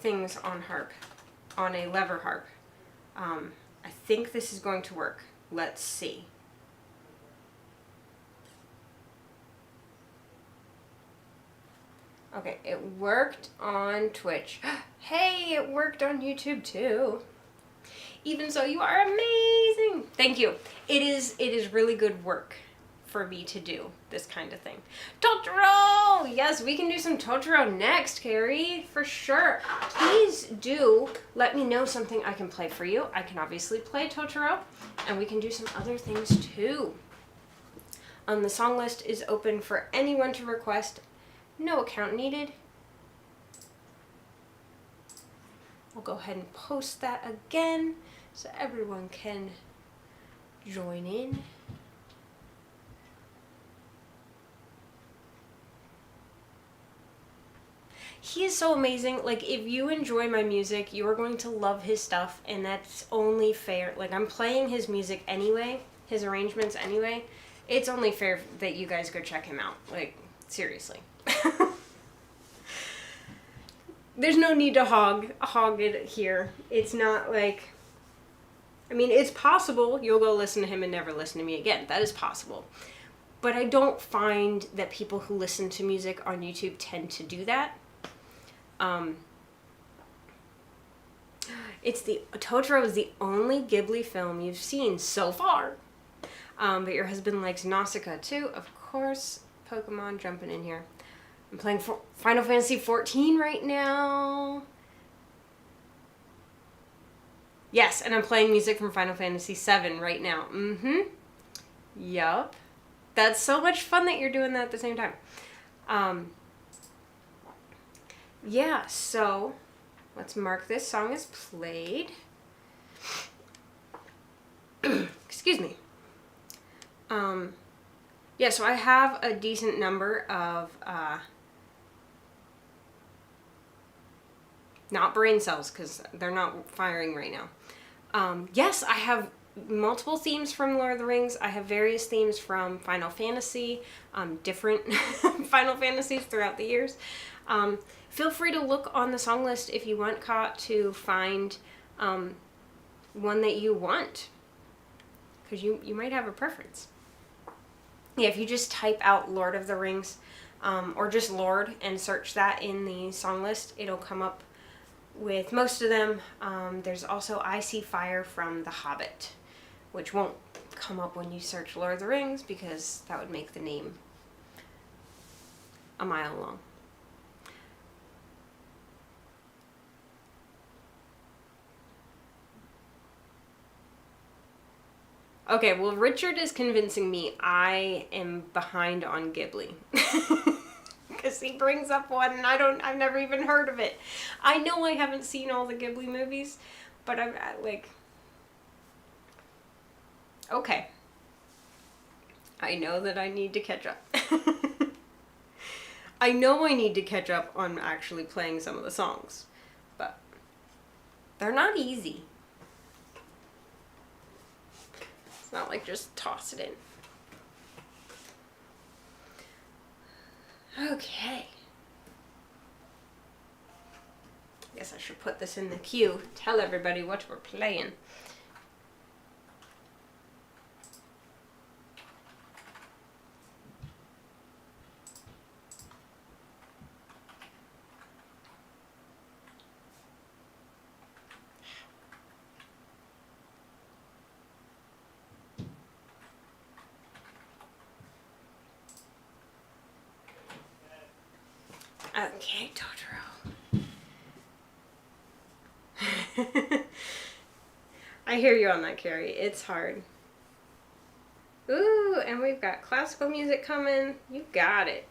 things on harp, on a lever harp. I think this is going to work. Let's see. Okay, it worked on Twitch. Hey, it worked on YouTube too. Even so, you are amazing. Thank you. It is really good work for me to do this kind of thing. Totoro! Yes, we can do some Totoro next, Carrie, for sure. Please do let me know something I can play for you. I can obviously play Totoro, and we can do some other things too. The song list is open for anyone to request. No account needed. We'll go ahead and post that again so everyone can join in. He is so amazing. Like, if you enjoy my music, you are going to love his stuff, and that's only fair. Like, I'm playing his music anyway, his arrangements anyway. It's only fair that you guys go check him out. Like, seriously. There's no need to hog it here. It's not like, I mean, it's possible you'll go listen to him and never listen to me again. That is possible. But I don't find that people who listen to music on YouTube tend to do that. Totoro is the only Ghibli film you've seen so far. But your husband likes Nausicaa too, of course. Pokemon jumping in here. I'm playing Final Fantasy 14 right now. Yes, and I'm playing music from Final Fantasy 7 right now. Yup. That's so much fun that you're doing that at the same time. Yeah, so let's mark this song as played. Excuse me. Yeah, so I have a decent number of, not brain cells, because they're not firing right now. Yes, I have multiple themes from Lord of the Rings. I have various themes from Final Fantasy, different Final Fantasies throughout the years. Feel free to look on the song list if you want, Kat, to find one that you want, because you might have a preference. Yeah, if you just type out Lord of the Rings, or just Lord, and search that in the song list, it'll come up with most of them. There's also I See Fire from The Hobbit, which won't come up when you search Lord of the Rings, because that would make the name a mile long. Okay, well, Richard is convincing me I am behind on Ghibli. Because he brings up one and I've never even heard of it. I know I haven't seen all the Ghibli movies, but I'm like, okay. I know that I need to catch up. I know I need to catch up on actually playing some of the songs, but they're not easy. Not like just toss it in. Okay. Guess I should put this in the queue. Tell everybody what we're playing. Okay, Totoro. I hear you on that, Carrie. It's hard. Ooh, and we've got classical music coming. You got it.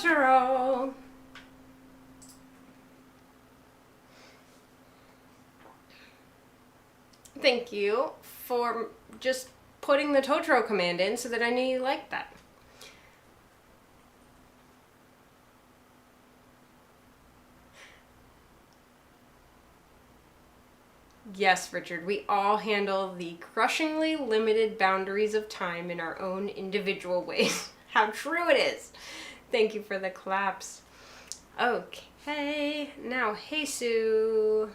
Totoro. Thank you for just putting the Totoro command in so that I knew you liked that. Yes, Richard, we all handle the crushingly limited boundaries of time in our own individual ways. How true it is. Thank you for the claps. Okay, now Jesu.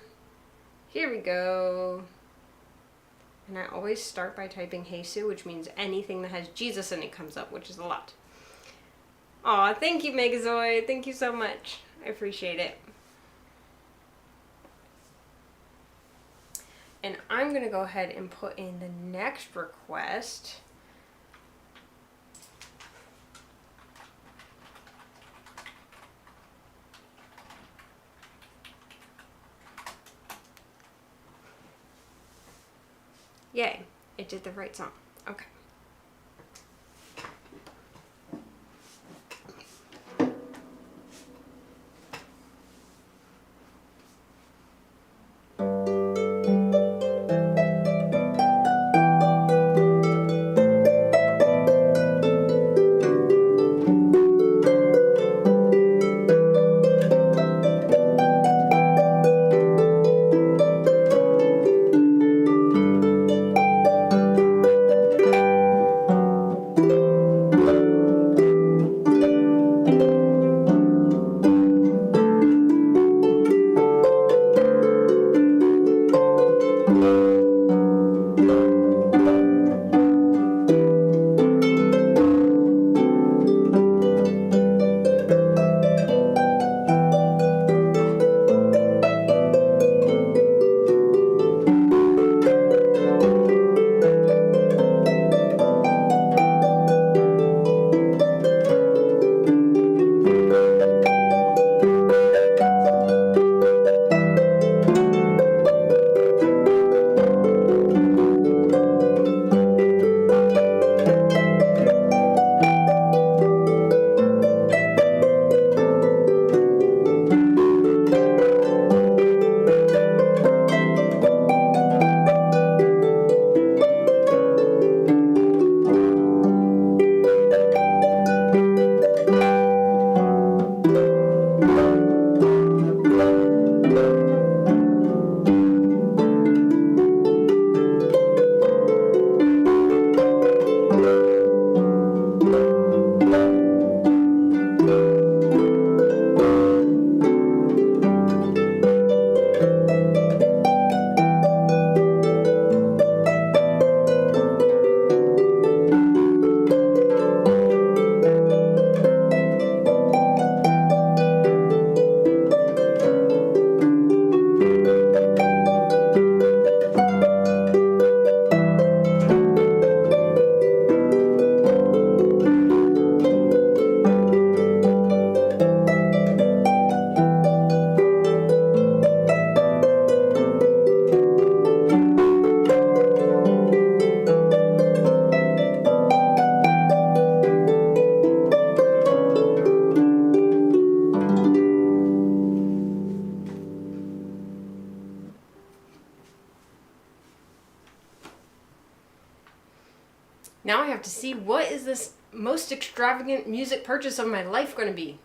Here we go. And I always start by typing Jesu, which means anything that has Jesus in it comes up, which is a lot. Aw, thank you, Megazoid. Thank you so much. I appreciate it. And I'm going to go ahead and put in the next request. Yay, it did the right song. Okay. Now I have to see, what is this most extravagant music purchase of my life going to be?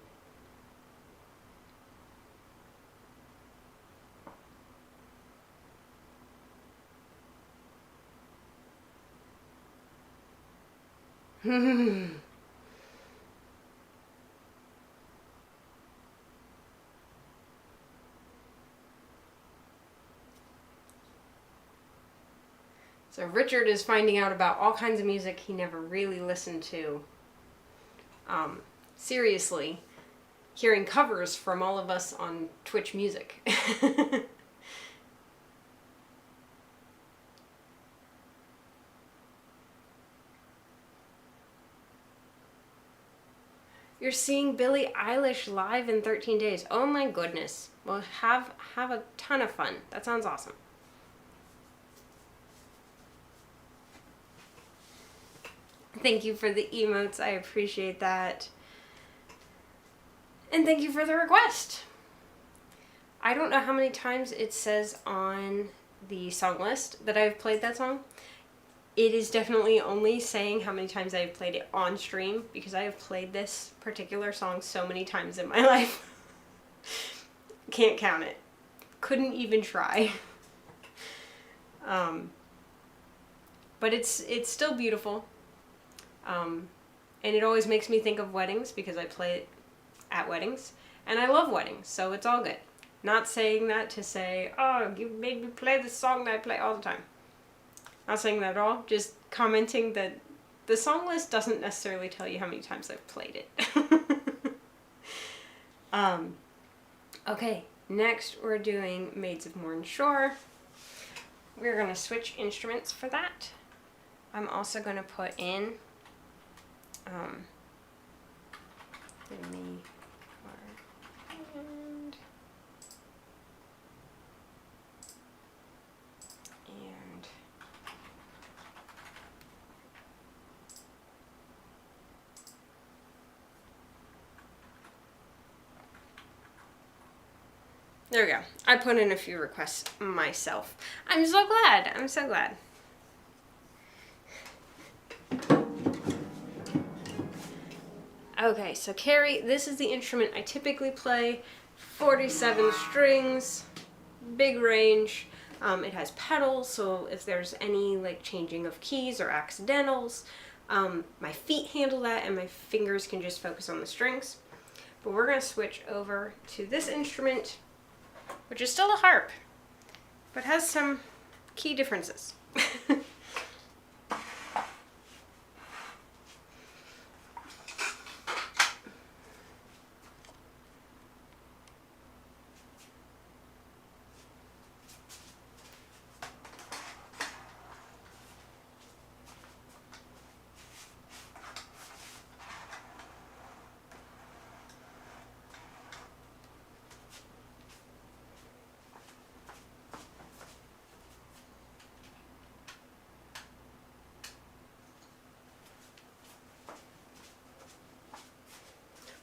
So Richard is finding out about all kinds of music he never really listened to. Seriously, hearing covers from all of us on Twitch music. You're seeing Billie Eilish live in 13 days. Oh my goodness. Well, have a ton of fun. That sounds awesome. Thank you for the emotes. I appreciate that. And thank you for the request. I don't know how many times it says on the song list that I've played that song. It is definitely only saying how many times I've played it on stream, because I have played this particular song so many times in my life. Can't count it. Couldn't even try. But it's still beautiful. And it always makes me think of weddings, because I play it at weddings. And I love weddings, so it's all good. Not saying that to say, oh, you made me play the song that I play all the time. Not saying that at all, just commenting that the song list doesn't necessarily tell you how many times I've played it. Okay, next we're doing Maids of Mourning Shore. We're going to switch instruments for that. I'm also going to put in give me and there we go. I put in a few requests myself. I'm so glad. I'm so glad. Okay, so Carrie, this is the instrument I typically play. 47 strings, big range. It has pedals, so if there's any like changing of keys or accidentals, my feet handle that and my fingers can just focus on the strings. But we're going to switch over to this instrument, which is still a harp, but has some key differences.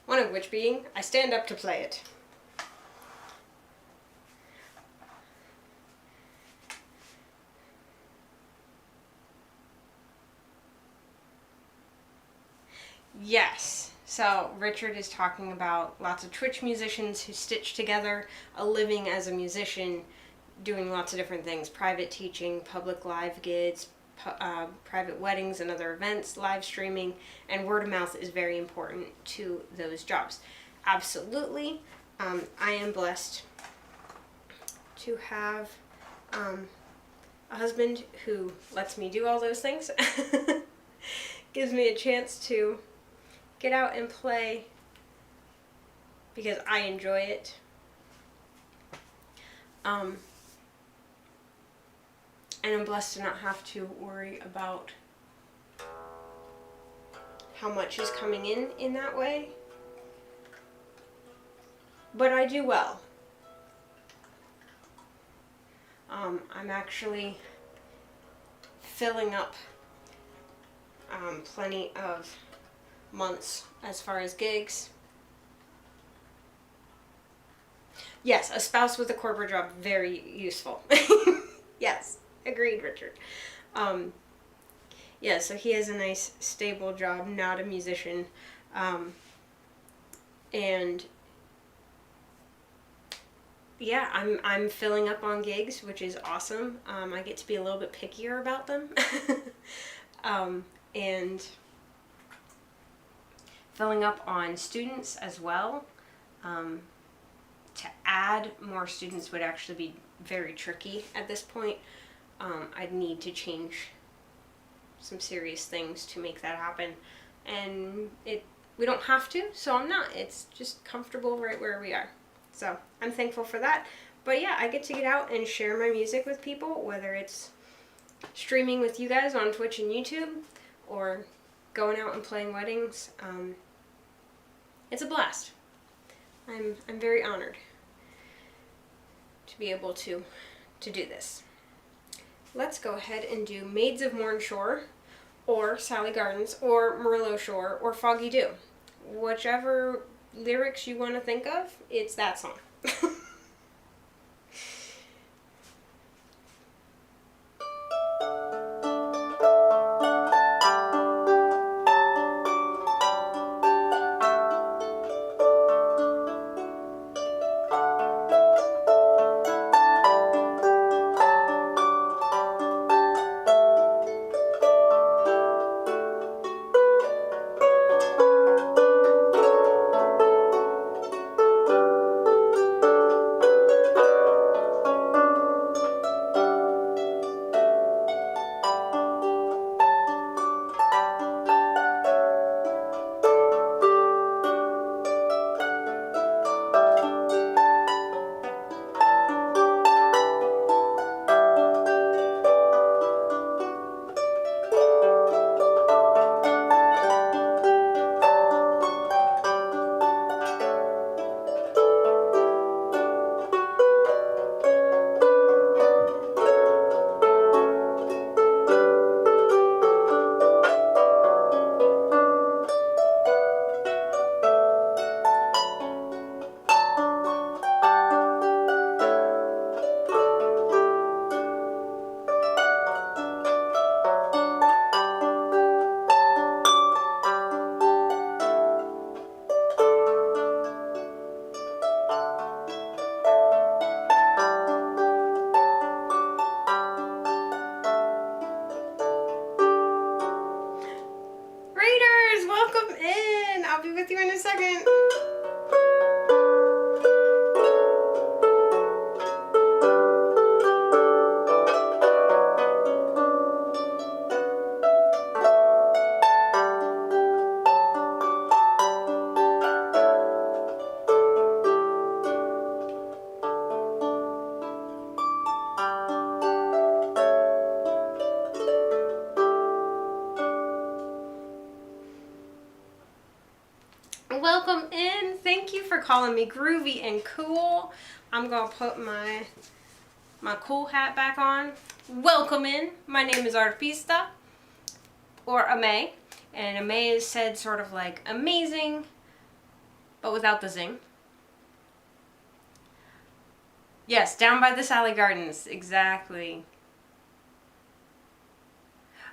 One of which being, I stand up to play it. Yes, so Richard is talking about lots of Twitch musicians who stitch together a living as a musician, doing lots of different things: private teaching, public live gigs, private weddings and other events, live streaming, and word of mouth is very important to those jobs. Absolutely. I am blessed to have a husband who lets me do all those things. Gives me a chance to get out and play because I enjoy it. And I'm blessed to not have to worry about how much is coming in that way. But I do well. I'm actually filling up plenty of months as far as gigs. Yes, a spouse with a corporate job, very useful. Yes. Agreed, Richard. Yeah, so he has a nice stable job, not a musician. And yeah, I'm filling up on gigs, which is awesome. I get to be a little bit pickier about them. And filling up on students as well. To add more students would actually be very tricky at this point. I'd need to change some serious things to make that happen. And we don't have to, so I'm not. It's just comfortable right where we are. So I'm thankful for that. But yeah, I get to get out and share my music with people, whether it's streaming with you guys on Twitch and YouTube, or going out and playing weddings. It's a blast. I'm very honored to be able to do this. Let's go ahead and do Maids of Morn Shore, or Salley Gardens, or Merlot Shore, or Foggy Dew. Whichever lyrics you want to think of, it's that song. With you in a second. Welcome in. Thank you for calling me groovy and cool. I'm gonna put my cool hat back on. Welcome in. My name is Arpista, or Ame, and Ame is said sort of like amazing, but without the zing. Yes, down by the Salley Gardens, exactly.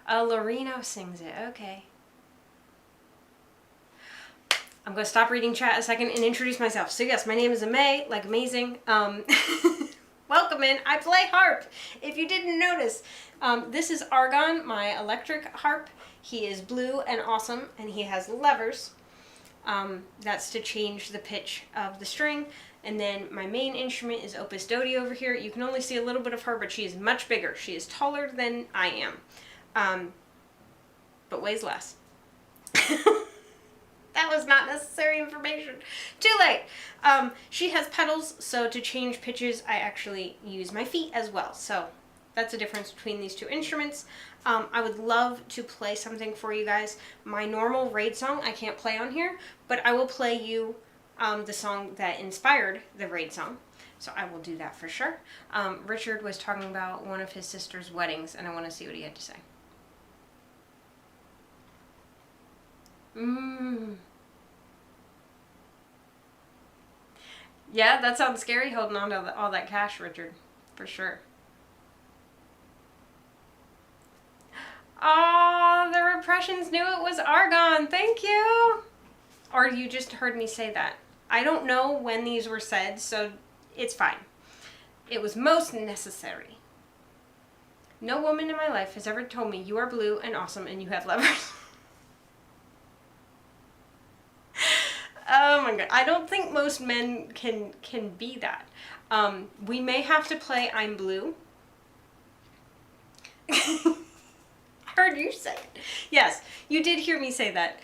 Loreno sings it. Okay. I'm going to stop reading chat a second and introduce myself. So yes, my name is Ame, like amazing. Welcome in. I play harp, if you didn't notice. This is Argon, my electric harp. He is blue and awesome, and he has levers. That's to change the pitch of the string. And then my main instrument is Opus Dodi over here. You can only see a little bit of her, but she is much bigger. She is taller than I am, but weighs less. That was not necessary information. Too late. She has pedals, so to change pitches, I actually use my feet as well. So that's the difference between these two instruments. I would love to play something for you guys. My normal raid song I can't play on here, but I will play you the song that inspired the raid song. So I will do that for sure. Richard was talking about one of his sister's weddings, and I want to see what he had to say. Yeah, that sounds scary, holding on to all that cash, Richard. For sure. Oh, Oh, the repressions knew it was Argon. Thank you. Or you just heard me say that. I don't know when these were said, so it's fine. It was most necessary. No woman in my life has ever told me you are blue and awesome and you have levers. Oh my god. I don't think most men can be that. We may have to play I'm Blue. Heard you say it. Yes, you did hear me say that.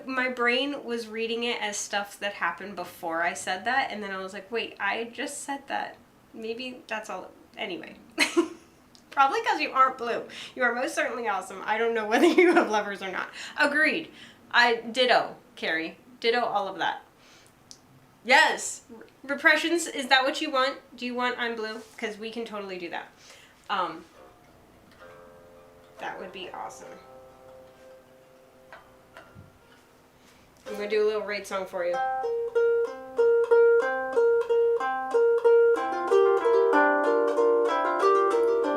My brain was reading it as stuff that happened before I said that, and then I was like, wait, I just said that. Maybe that's all. Anyway. Probably because you aren't blue. You are most certainly awesome. I don't know whether you have levers or not. Agreed. Ditto, Carrie. Ditto all of that. Yes. Repressions, is that what you want? Do you want I'm Blue? Because we can totally do that. That would be awesome. I'm going to do a little raid song for you.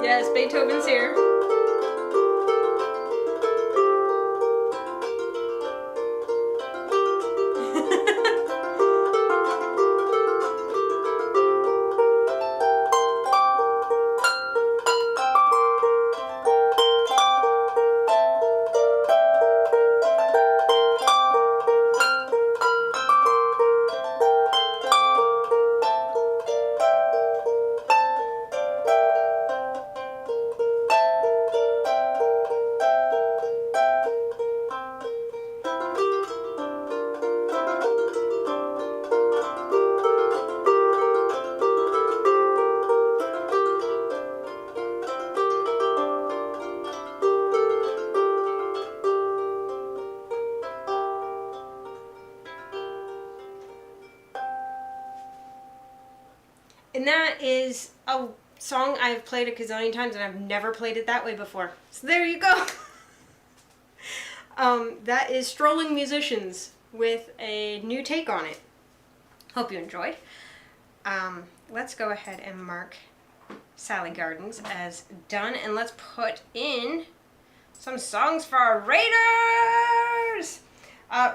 Yes, Beethoven's here. And that is a song I've played a gazillion times, and I've never played it that way before. So there you go. That is Strolling Musicians with a new take on it. Hope you enjoyed. Let's go ahead and mark Salley Gardens as done, and let's put in some songs for our Raiders!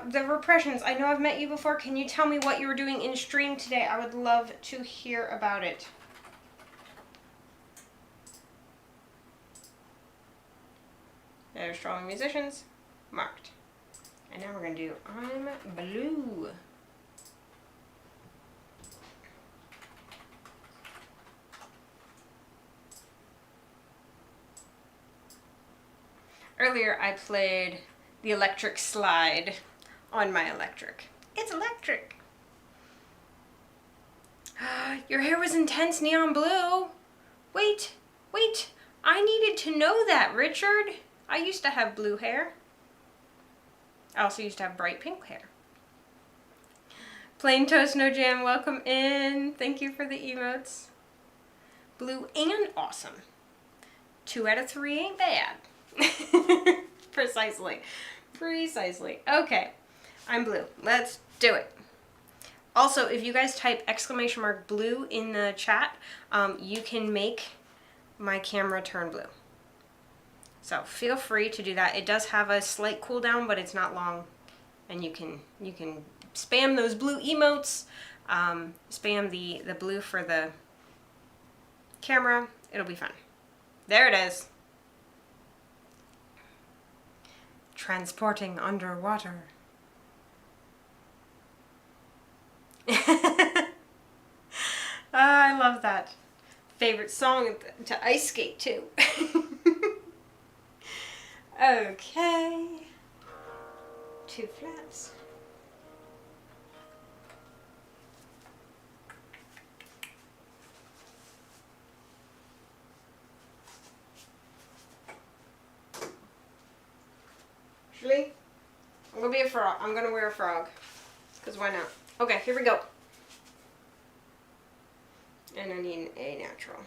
The repressions, I know I've met you before. Can you tell me what you were doing in stream today? I would love to hear about it. There's Strolling Musicians, marked. And now we're going to do I'm Blue. Earlier I played the electric slide on my electric. It's electric. Your hair was intense neon blue. Wait. I needed to know that, Richard. I used to have blue hair. I also used to have bright pink hair. Plain Toast No Jam, welcome in. Thank you for the emotes. Blue and awesome. 2 out of 3 ain't bad. Precisely. Okay. I'm Blue. Let's do it. Also, if you guys type !blue in the chat, you can make my camera turn blue. So feel free to do that. It does have a slight cooldown, but it's not long. And you can spam those blue emotes, spam the blue for the camera. It'll be fun. There it is. Transporting underwater. I love that. Favorite song to ice skate too. Okay. 2 flats. Actually, I'm gonna be a frog. I'm gonna wear a frog. Because why not? Okay, here we go. And I need an A natural.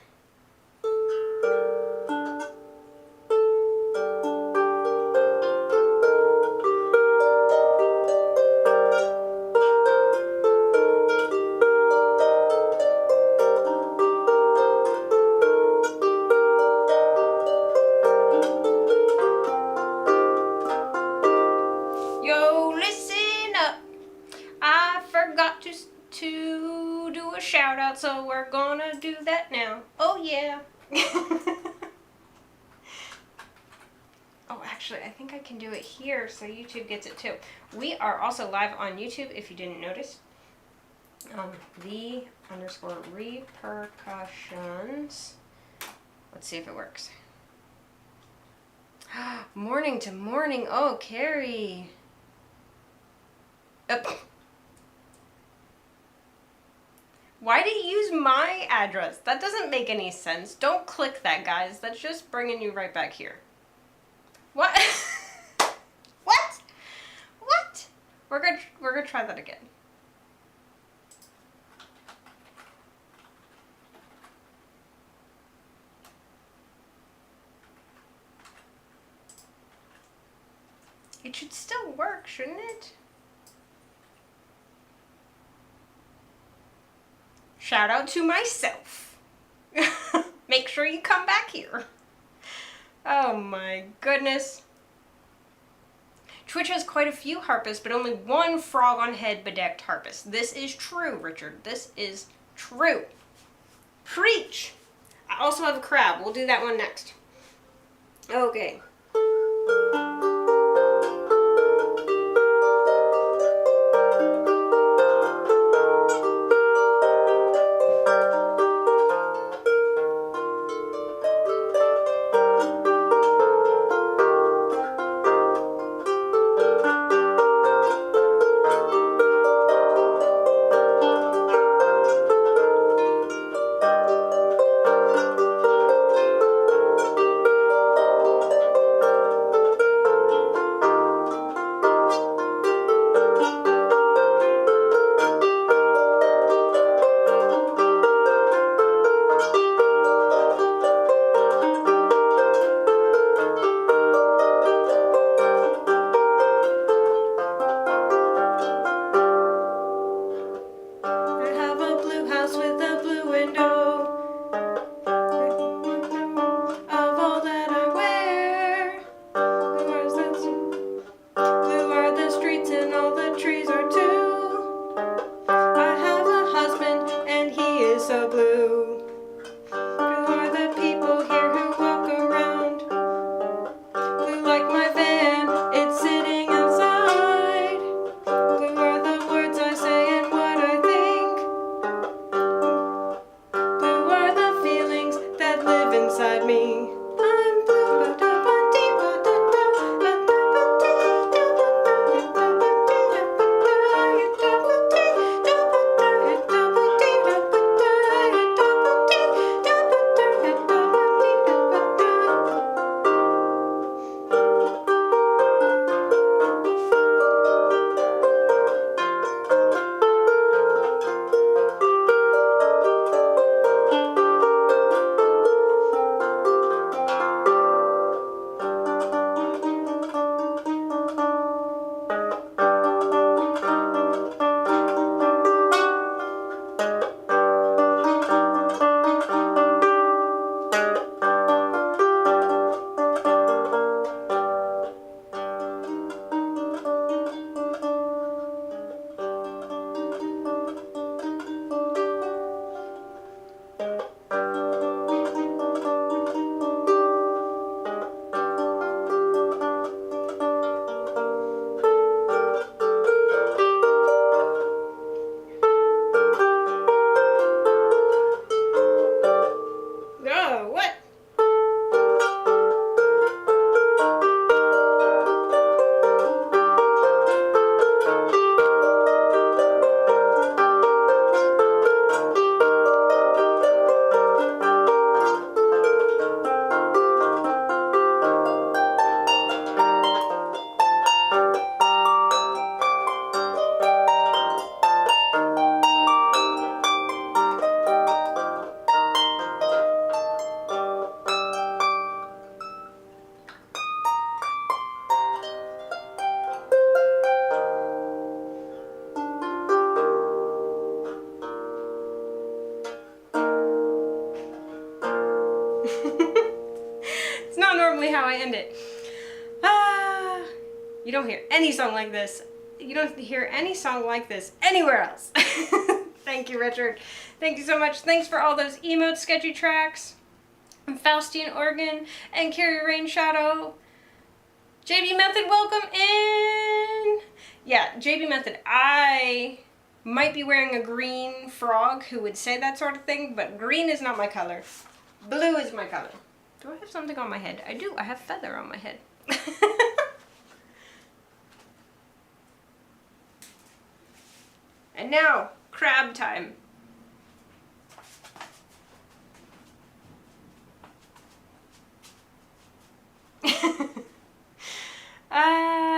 a shout out, so we're gonna do that now. Oh yeah. Oh, actually, I think I can do it here so YouTube gets it too. We are also live on YouTube if you didn't notice. The_repercussions. Let's see if it works. Morning to morning. Oh, Carrie. Why did you use my address? That doesn't make any sense. Don't click that, guys. That's just bringing you right back here. What? What? What? We're gonna try that again. It should still work, shouldn't it? Shout out to myself. Make sure you come back here. Oh my goodness. Twitch has quite a few harpists, but only one frog on head bedecked harpist. This is true, Richard. This is true. Preach! I also have a crab. We'll do that one next. Okay. You don't hear any song like this. You don't hear any song like this anywhere else. Thank you, Richard. Thank you so much. Thanks for all those emote sketchy tracks. And Faustine Argon and Carrie Rain Shadow. JB Method, welcome in. Yeah, JB Method, I might be wearing a green frog who would say that sort of thing, but green is not my color. Blue is my color. Do I have something on my head? I do. I have feather on my head. And now, crab time.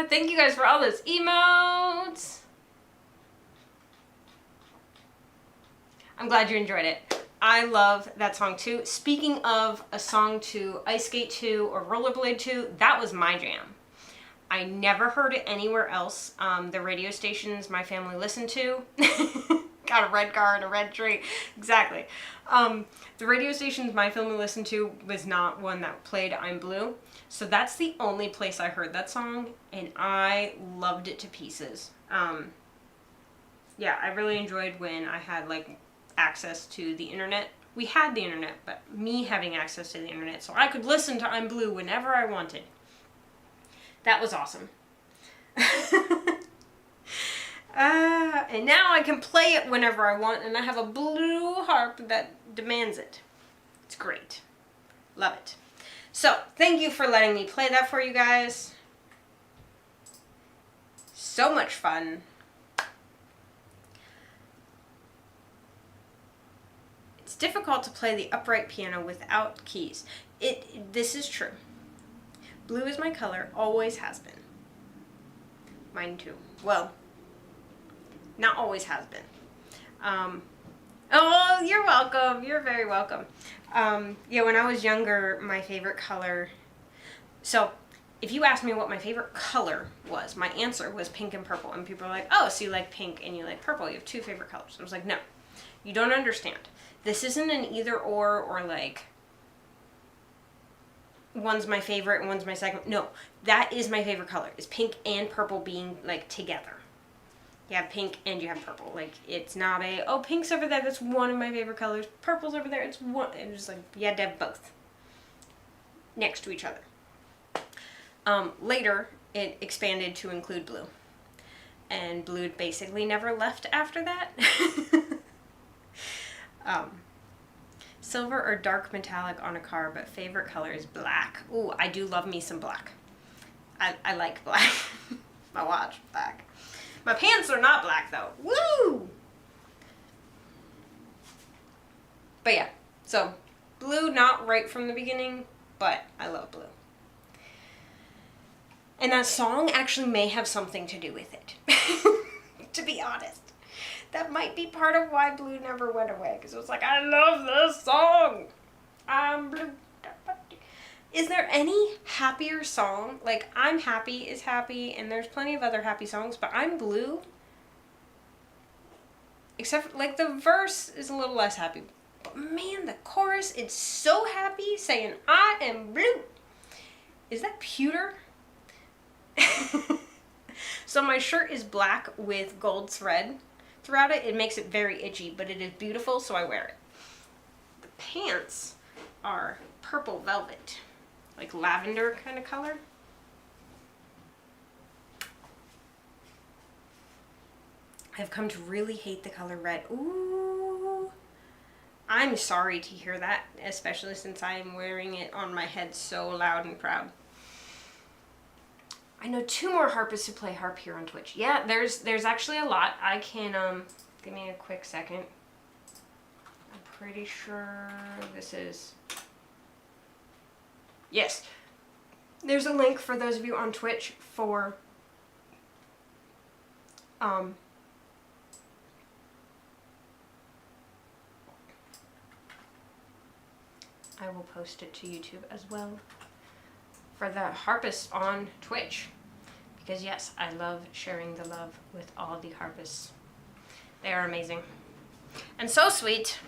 Thank you guys for all those emotes. I'm glad you enjoyed it. I love that song too. Speaking of a song to Ice Skate 2 or Rollerblade 2, that was my jam. I never heard it anywhere else. The radio stations my family listened to. Got a red car and a red tree. Exactly. The radio stations my family listened to was not one that played I'm Blue. So that's the only place I heard that song, and I loved it to pieces. Yeah, I really enjoyed when I had like access to the internet. We had the internet, but me having access to the internet so I could listen to I'm Blue whenever I wanted. That was awesome. And now I can play it whenever I want, and I have a blue harp that demands it. It's great. Love it. So, thank you for letting me play that for you guys. So much fun. It's difficult to play the upright piano without keys. This is true. Blue is my color, always has been. Mine too. Well, not always has been. Oh, you're welcome. You're very welcome. Yeah, when I was younger, my favorite color... So, if you asked me what my favorite color was, my answer was pink and purple. And people are like, oh, so you like pink and you like purple. You have two favorite colors. I was like, no. You don't understand. This isn't an either or like... one's my favorite and one's my second. No, that is my favorite color. Is pink and purple being like together. You have pink and you have purple. Like, it's not a, oh, pink's over there, that's one of my favorite colors. Purple's over there, it's one. It's just like, you had to have both next to each other. Later, it expanded to include blue. And blue basically never left after that. Silver or dark metallic on a car, but favorite color is black. Ooh, I do love me some black. I like black. My watch, black. My pants are not black though. Woo! But yeah, so blue not right from the beginning, but I love blue. And that song actually may have something to do with it. To be honest. That might be part of why blue never went away. Because it was like, I love this song. I'm blue. Is there any happier song? Like, I'm Happy is happy, and there's plenty of other happy songs, but I'm Blue. Except, for, like, the verse is a little less happy. But man, the chorus, it's so happy, saying, I am blue. Is that pewter? So my shirt is black with gold thread throughout it. It makes it very itchy, but it is beautiful, so I wear it. The pants are purple velvet. Like lavender kind of color. I've come to really hate the color red. Ooh. I'm sorry to hear that, especially since I am wearing it on my head so loud and proud. I know 2 more harpists who play harp here on Twitch. Yeah, there's actually a lot. I can, give me a quick second. I'm pretty sure this is... Yes. There's a link for those of you on Twitch for, I will post it to YouTube as well. For the harpists on Twitch. Because yes, I love sharing the love with all the harpists. They are amazing. And so sweet.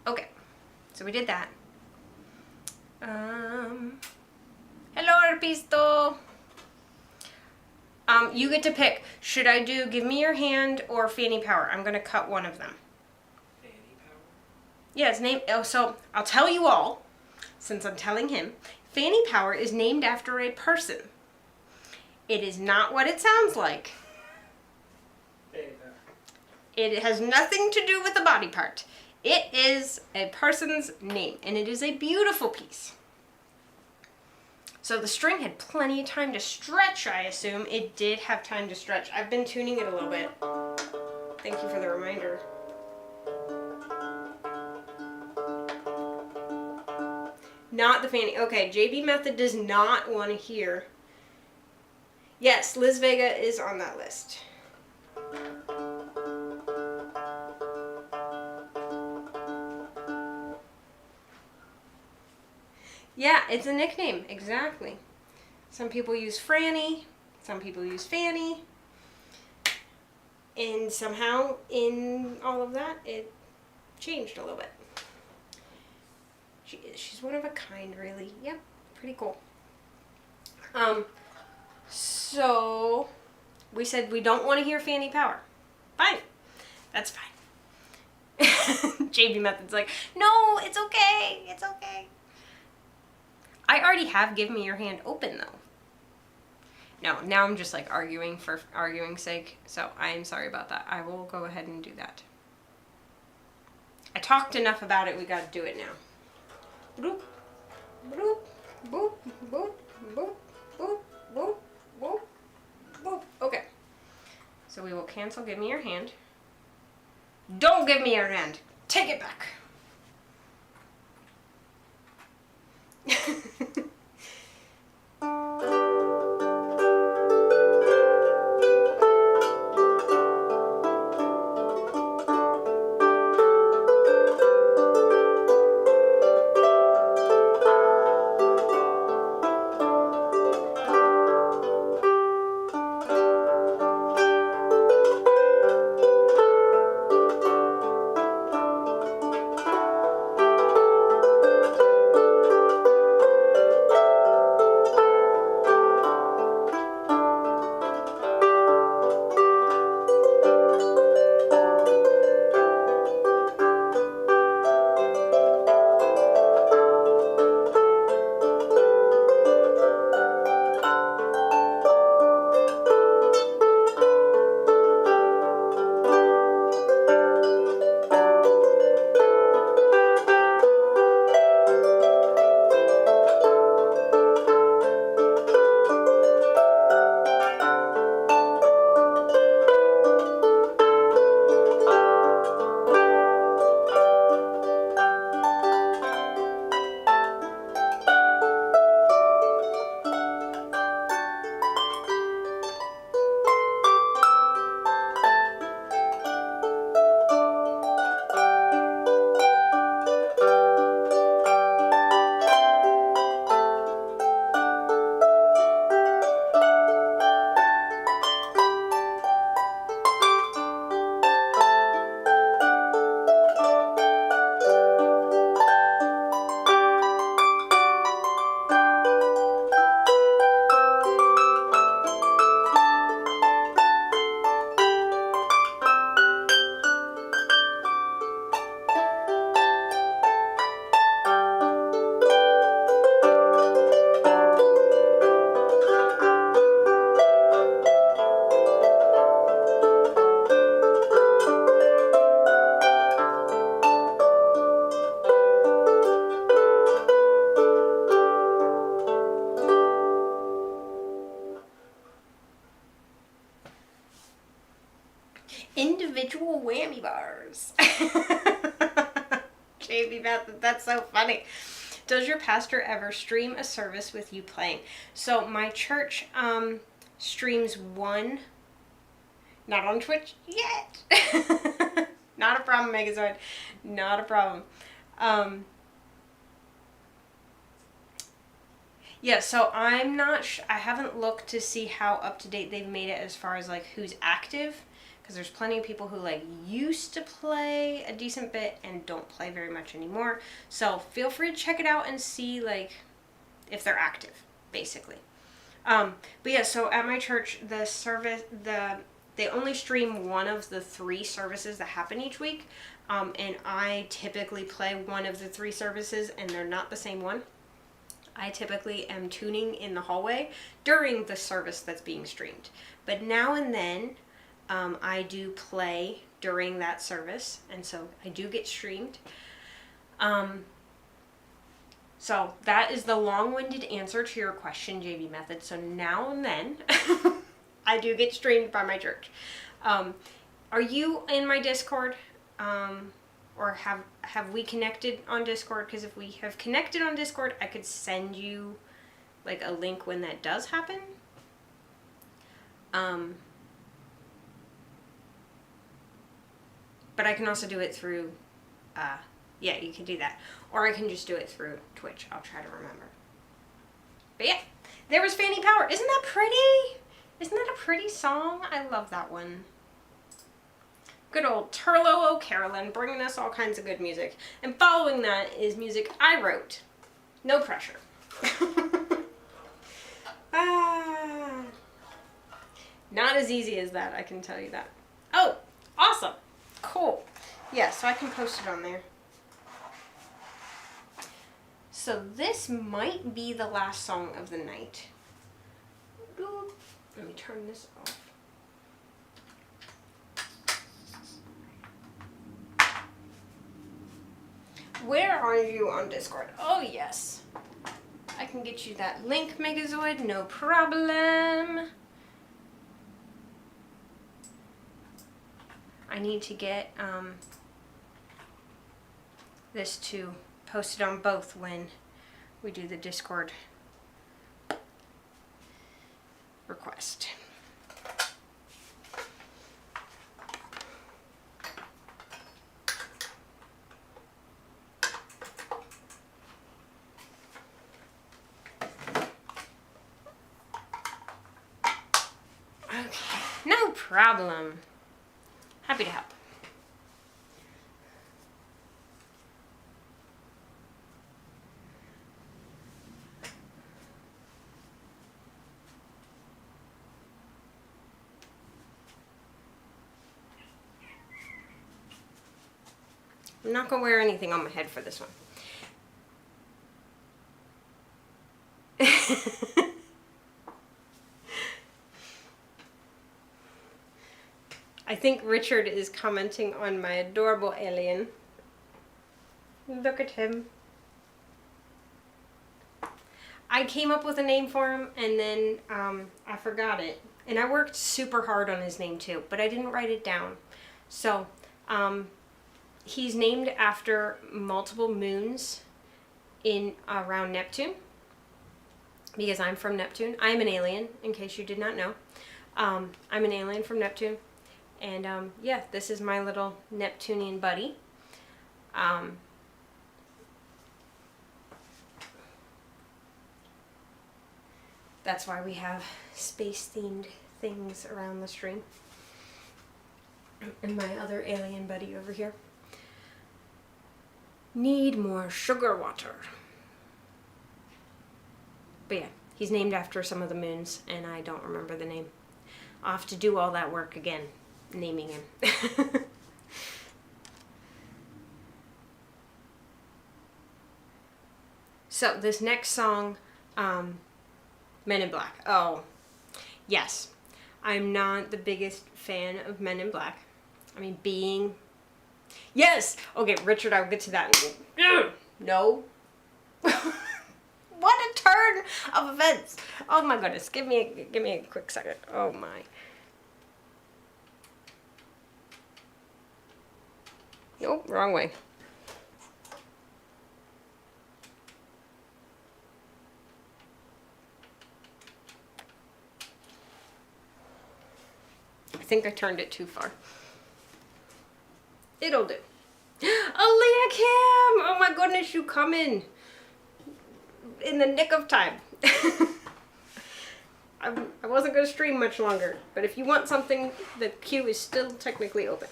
Okay, so we did that. Hello, Arpisto. You get to pick. Should I do Give Me Your Hand or Fanny Power? I'm going to cut one of them. Fanny Power? Yeah, it's named... Oh, so I'll tell you all, since I'm telling him. Fanny Power is named after a person. It is not what it sounds like. Fanny Power. It has nothing to do with a body part. It is a person's name, and it is a beautiful piece. So the string had plenty of time to stretch, I assume. It did have time to stretch. I've been tuning it a little bit. Thank you for the reminder. Not the Fanny. Okay, JB Method does not want to hear. Yes, Liz Vega is on that list. Yeah, it's a nickname, exactly. Some people use Franny, some people use Fanny, and somehow in all of that, it changed a little bit. She's one of a kind, really. Yep, pretty cool. So we said we don't want to hear Fanny Power. Fine, that's fine. JB Method's like, no, it's okay, it's okay. I already have Give Me Your Hand open, though. No, now I'm just like arguing for arguing's sake, so I am sorry about that. I will go ahead and do that. I talked enough about it, we gotta do it now. Boop, boop, boop, boop, boop, boop, boop, boop, boop. Okay. So we will cancel Give Me Your Hand. Don't give me your hand. Take it back. Individual whammy bars. JB Method, that's so funny. Does your pastor ever stream a service with you playing? So my church streams one, not on Twitch yet. Not a problem, Megazord. Not a problem. Yeah, so I'm not I haven't looked to see how up to date they've made it as far as like who's active, because there's plenty of people who like used to play a decent bit and don't play very much anymore. So feel free to check it out and see like if they're active, basically. But yeah, so at my church, the service, they only stream one of the 3 services that happen each week. And I typically play one of the 3 services, and they're not the same one. I typically am tuning in the hallway during the service that's being streamed. But now and then, I do play during that service, and so I do get streamed. So that is the long-winded answer to your question, JV Method. So now and then, I do get streamed by my church. Are you in my Discord? Or have we connected on Discord? Because if we have connected on Discord, I could send you like a link when that does happen. But I can also do it through, yeah, you can do that. Or I can just do it through Twitch. I'll try to remember. But yeah, there was Fanny Power. Isn't that pretty? Isn't that a pretty song? I love that one. Good old Turlo O'Carolyn, bringing us all kinds of good music. And following that is music I wrote. No pressure. Not as easy as that, I can tell you that. Oh, awesome. Cool. Yeah, so I can post it on there. So this might be the last song of the night. Let me turn this off. Where are you on Discord? Oh, yes. I can get you that link, Megazoid, no problem. I need to get this to post it on both when we do the Discord request. Okay, no problem. Happy to help. I'm not going to wear anything on my head for this one. I think Richard is commenting on my adorable alien. Look at him. I came up with a name for him and then I forgot it. And I worked super hard on his name too, but I didn't write it down. So, he's named after multiple moons around Neptune. Because I'm from Neptune. I'm an alien, in case you did not know. I'm an alien from Neptune. And yeah, this is my little Neptunian buddy. That's why we have space-themed things around the stream. And my other alien buddy over here. Need more sugar water. But yeah, he's named after some of the moons, and I don't remember the name. I'll have to do all that work again, naming him. So this next song, Men in Black. Oh, yes. I'm not the biggest fan of Men in Black. I mean, being... Yes! Okay, Richard, I'll get to that. No. What a turn of events. Oh my goodness. Give me a quick second. Oh my. Nope, wrong way. I think I turned it too far. It'll do. Aaliyah Kim! Oh my goodness, you come in the nick of time. I wasn't going to stream much longer, but if you want something, the queue is still technically open.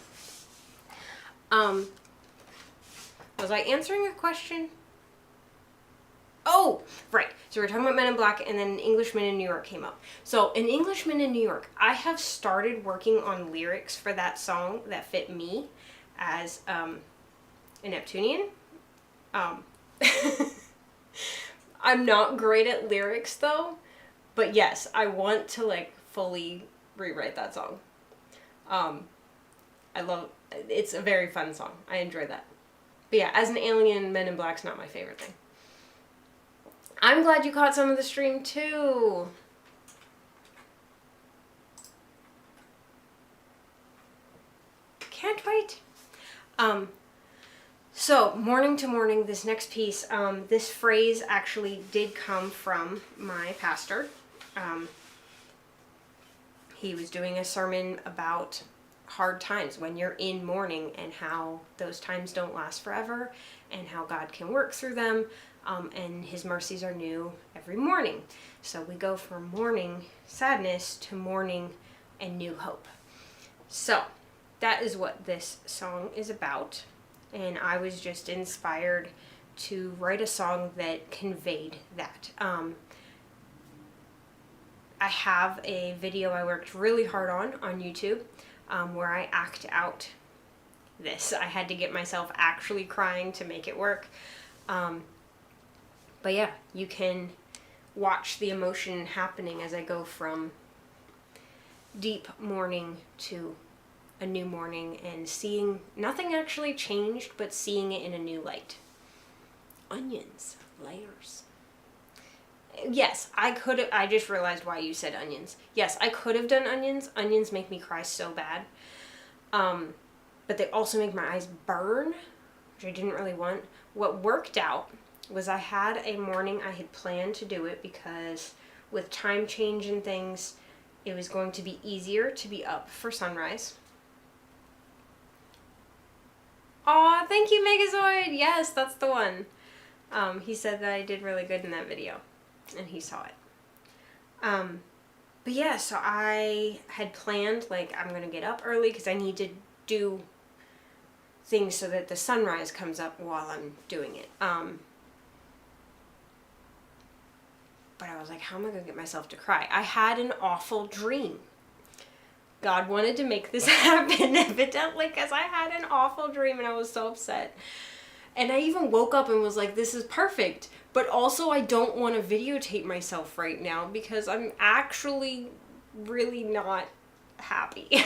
Was I answering a question? Oh, right. So we're talking about Men in Black, and then An Englishman in New York came up. So An Englishman in New York, I have started working on lyrics for that song that fit me as a Neptunian. I'm not great at lyrics though, but yes, I want to like fully rewrite that song. It's a very fun song. I enjoy that. But yeah, as an alien, Men in Black's not my favorite thing. I'm glad you caught some of the stream too. Can't wait. So, Morning to Mourning, this next piece, this phrase actually did come from my pastor. He was doing a sermon about hard times when you're in mourning and how those times don't last forever and how God can work through them, and his mercies are new every morning. So we go from mourning sadness to mourning and new hope. So that is what this song is about, and I was just inspired to write a song that conveyed that. I have a video I worked really hard on YouTube, where I act out this. I had to get myself actually crying to make it work. But yeah, you can watch the emotion happening as I go from deep mourning to a new morning and seeing nothing actually changed, but seeing it in a new light. Onions, layers. Yes, I just realized why you said onions. Yes, I could have done onions. Onions make me cry so bad. But they also make my eyes burn, which I didn't really want. What worked out was I had a morning I had planned to do it because with time change and things, it was going to be easier to be up for sunrise. Aw, thank you, Megazoid! Yes, that's the one. He said that I did really good in that video, and he saw it. But yeah, so I had planned, like, I'm gonna get up early because I need to do things so that the sunrise comes up while I'm doing it. But I was like, how am I gonna get myself to cry? I had an awful dream. God wanted to make this happen, evidently, because I had an awful dream and I was so upset. And I even woke up and was like, this is perfect. But also I don't want to videotape myself right now because I'm actually really not happy.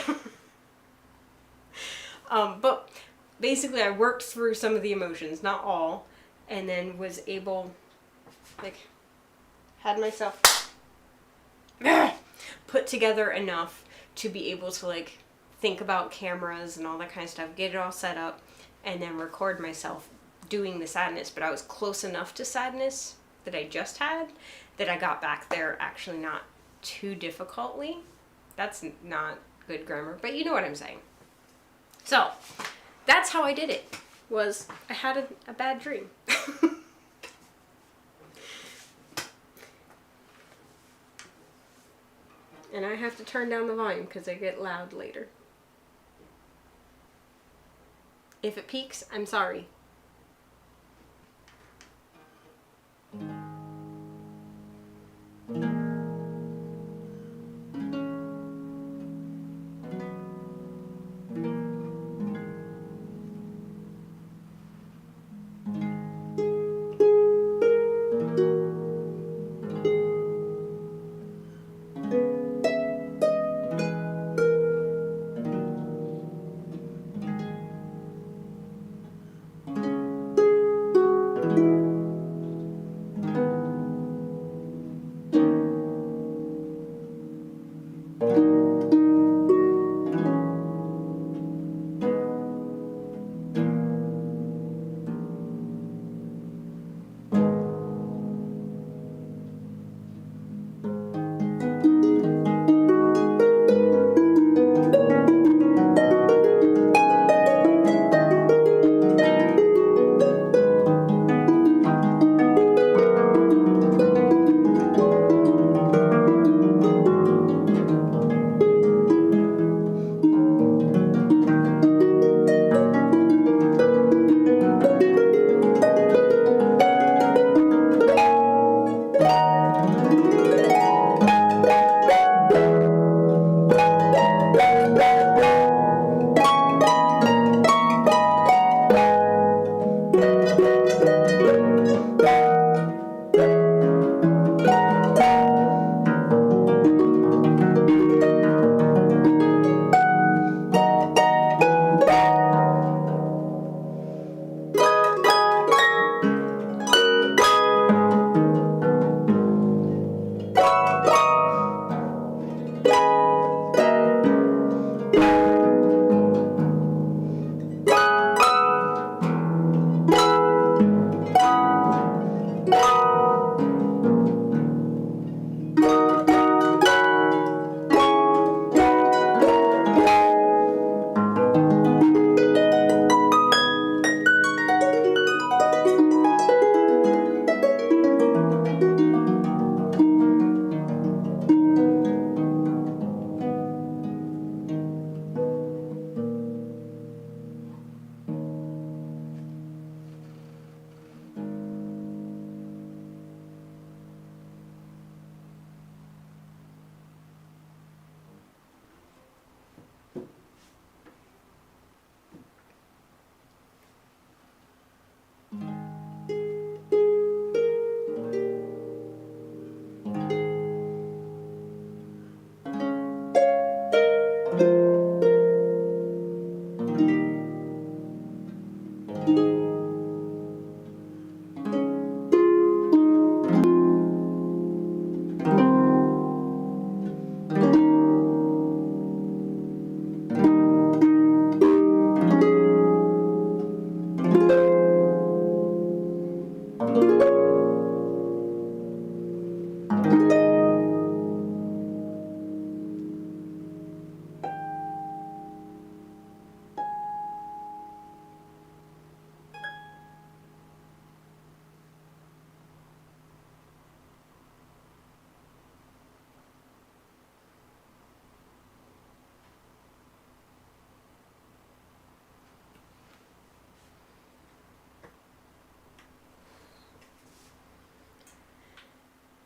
But basically I worked through some of the emotions, not all, and then was able, like, had myself put together enough to be able to, like, think about cameras and all that kind of stuff, get it all set up, and then record myself doing the sadness. But I was close enough to sadness that I just had that I got back there actually not too difficultly. That's not good grammar, but you know what I'm saying. So that's how I did it, was I had a bad dream. And I have to turn down the volume because I get loud later. If it peaks, I'm sorry.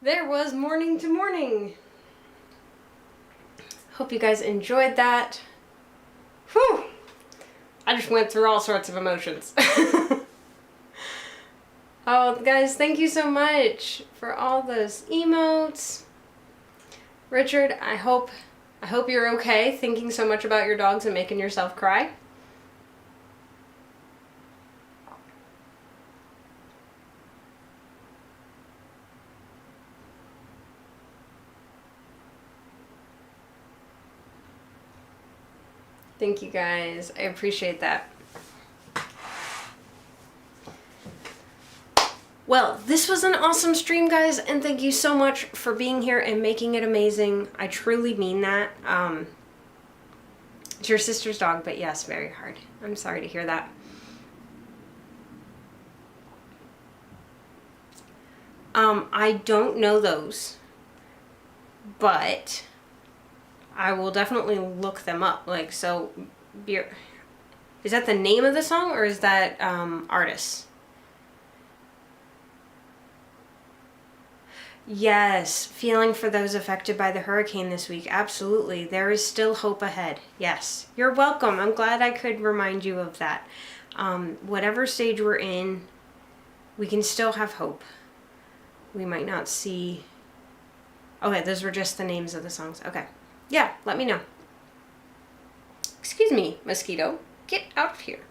There was Morning to Mourning. Hope you guys enjoyed that. Whew! I just went through all sorts of emotions. Oh, guys, thank you so much for all those emotes. Richard, I hope you're okay thinking so much about your dogs and making yourself cry. Thank you guys. I appreciate that. Well, this was an awesome stream, guys, and thank you so much for being here and making it amazing. I truly mean that. It's your sister's dog, but yes, very hard. I'm sorry to hear that. I don't know those, but I will definitely look them up. Like, so, is that the name of the song, or is that artist? Yes, feeling for those affected by the hurricane this week. Absolutely. There is still hope ahead. Yes. You're welcome. I'm glad I could remind you of that. Whatever stage we're in, we can still have hope. We might not see... Okay, those were just the names of the songs. Okay. Yeah, let me know. Excuse me, mosquito. Get out of here.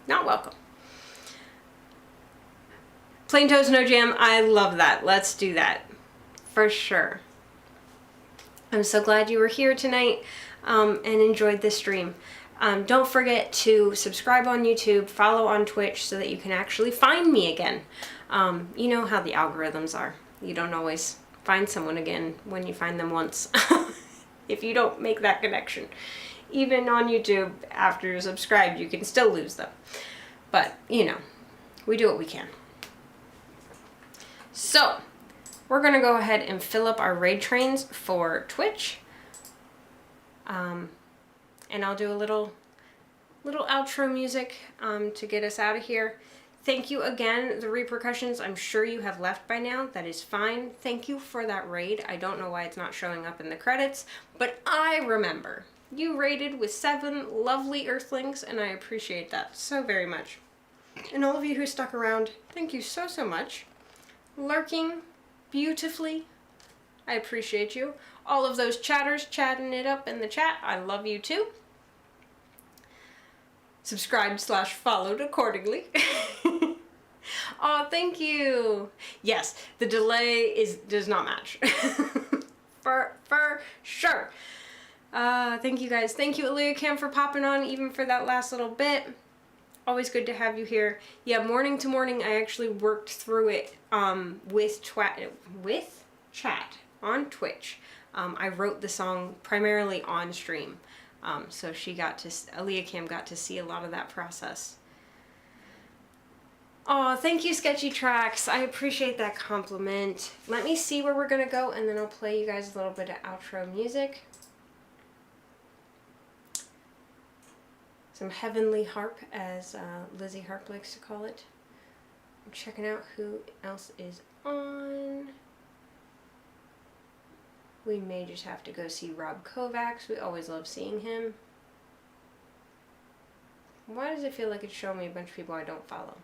Not welcome. Plain toast, no jam. I love that. Let's do that. For sure. I'm so glad you were here tonight and enjoyed this stream. Don't forget to subscribe on YouTube, follow on Twitch so that you can actually find me again. You know how the algorithms are. You don't always find someone again when you find them once. If you don't make that connection. Even on YouTube, after you're subscribed, you can still lose them. But, you know, we do what we can. So, we're going to go ahead and fill up our raid trains for Twitch. And I'll do a little outro music to get us out of here. Thank you again. The repercussions, I'm sure you have left by now. That is fine. Thank you for that raid. I don't know why it's not showing up in the credits, but I remember. You raided with 7 lovely earthlings, and I appreciate that so very much. And all of you who stuck around, thank you so, so much. Lurking beautifully, I appreciate you. All of those chatters chatting it up in the chat, I love you too. Subscribed/followed accordingly. Oh, thank you. Yes, the delay does not match. for sure. Thank you guys. Thank you, Aleacam, for popping on even for that last little bit. Always good to have you here. Yeah, Morning to Mourning, I actually worked through it with chat on Twitch. I wrote the song primarily on stream. So Aleacam got to see a lot of that process. Oh, thank you, Sketchy Tracks. I appreciate that compliment. Let me see where we're gonna go, and then I'll play you guys a little bit of outro music. Some heavenly harp, as Lizzie Harp likes to call it. I'm checking out who else is on. We may just have to go see Rob Kovacs. We always love seeing him. Why does it feel like it's showing me a bunch of people I don't follow?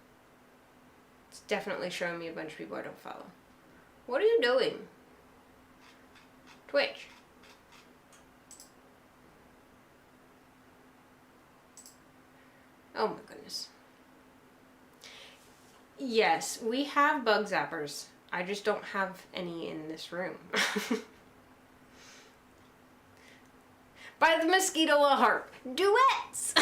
It's definitely showing me a bunch of people I don't follow. What are you doing? Twitch. Oh my goodness. Yes, we have bug zappers. I just don't have any in this room. Buy the mosquito a harp. Duets!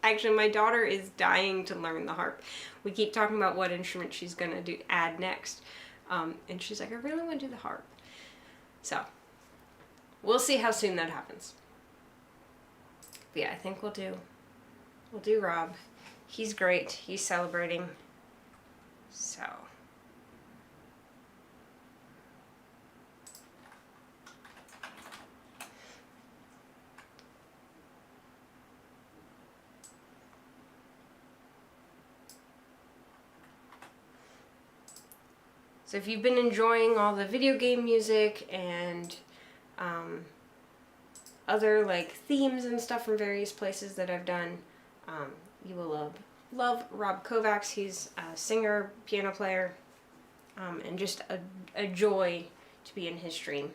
Actually, my daughter is dying to learn the harp. We keep talking about what instrument she's gonna add next. And she's like, I really want to do the harp. So, we'll see how soon that happens. But yeah, I think we'll do Rob. He's great. He's celebrating. So. So if you've been enjoying all the video game music and other like themes and stuff from various places that I've done, you will love Rob Kovacs. He's a singer, piano player, and just a joy to be in his stream.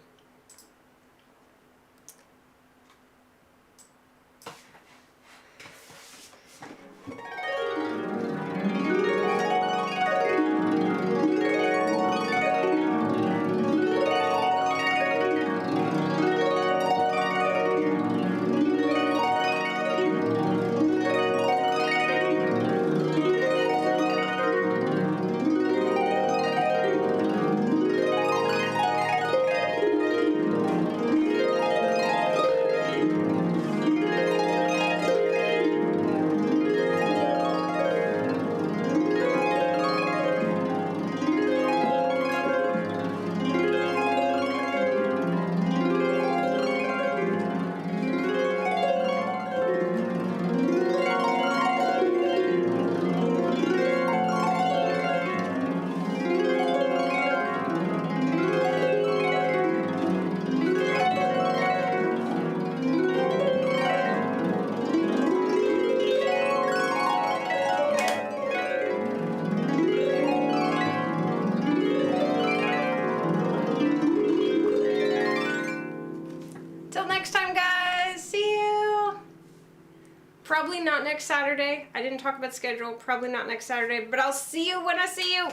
Probably not next Saturday. I didn't talk about schedule. Probably not next Saturday, but I'll see you when I see you.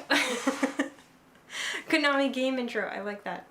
Konami game intro. I like that.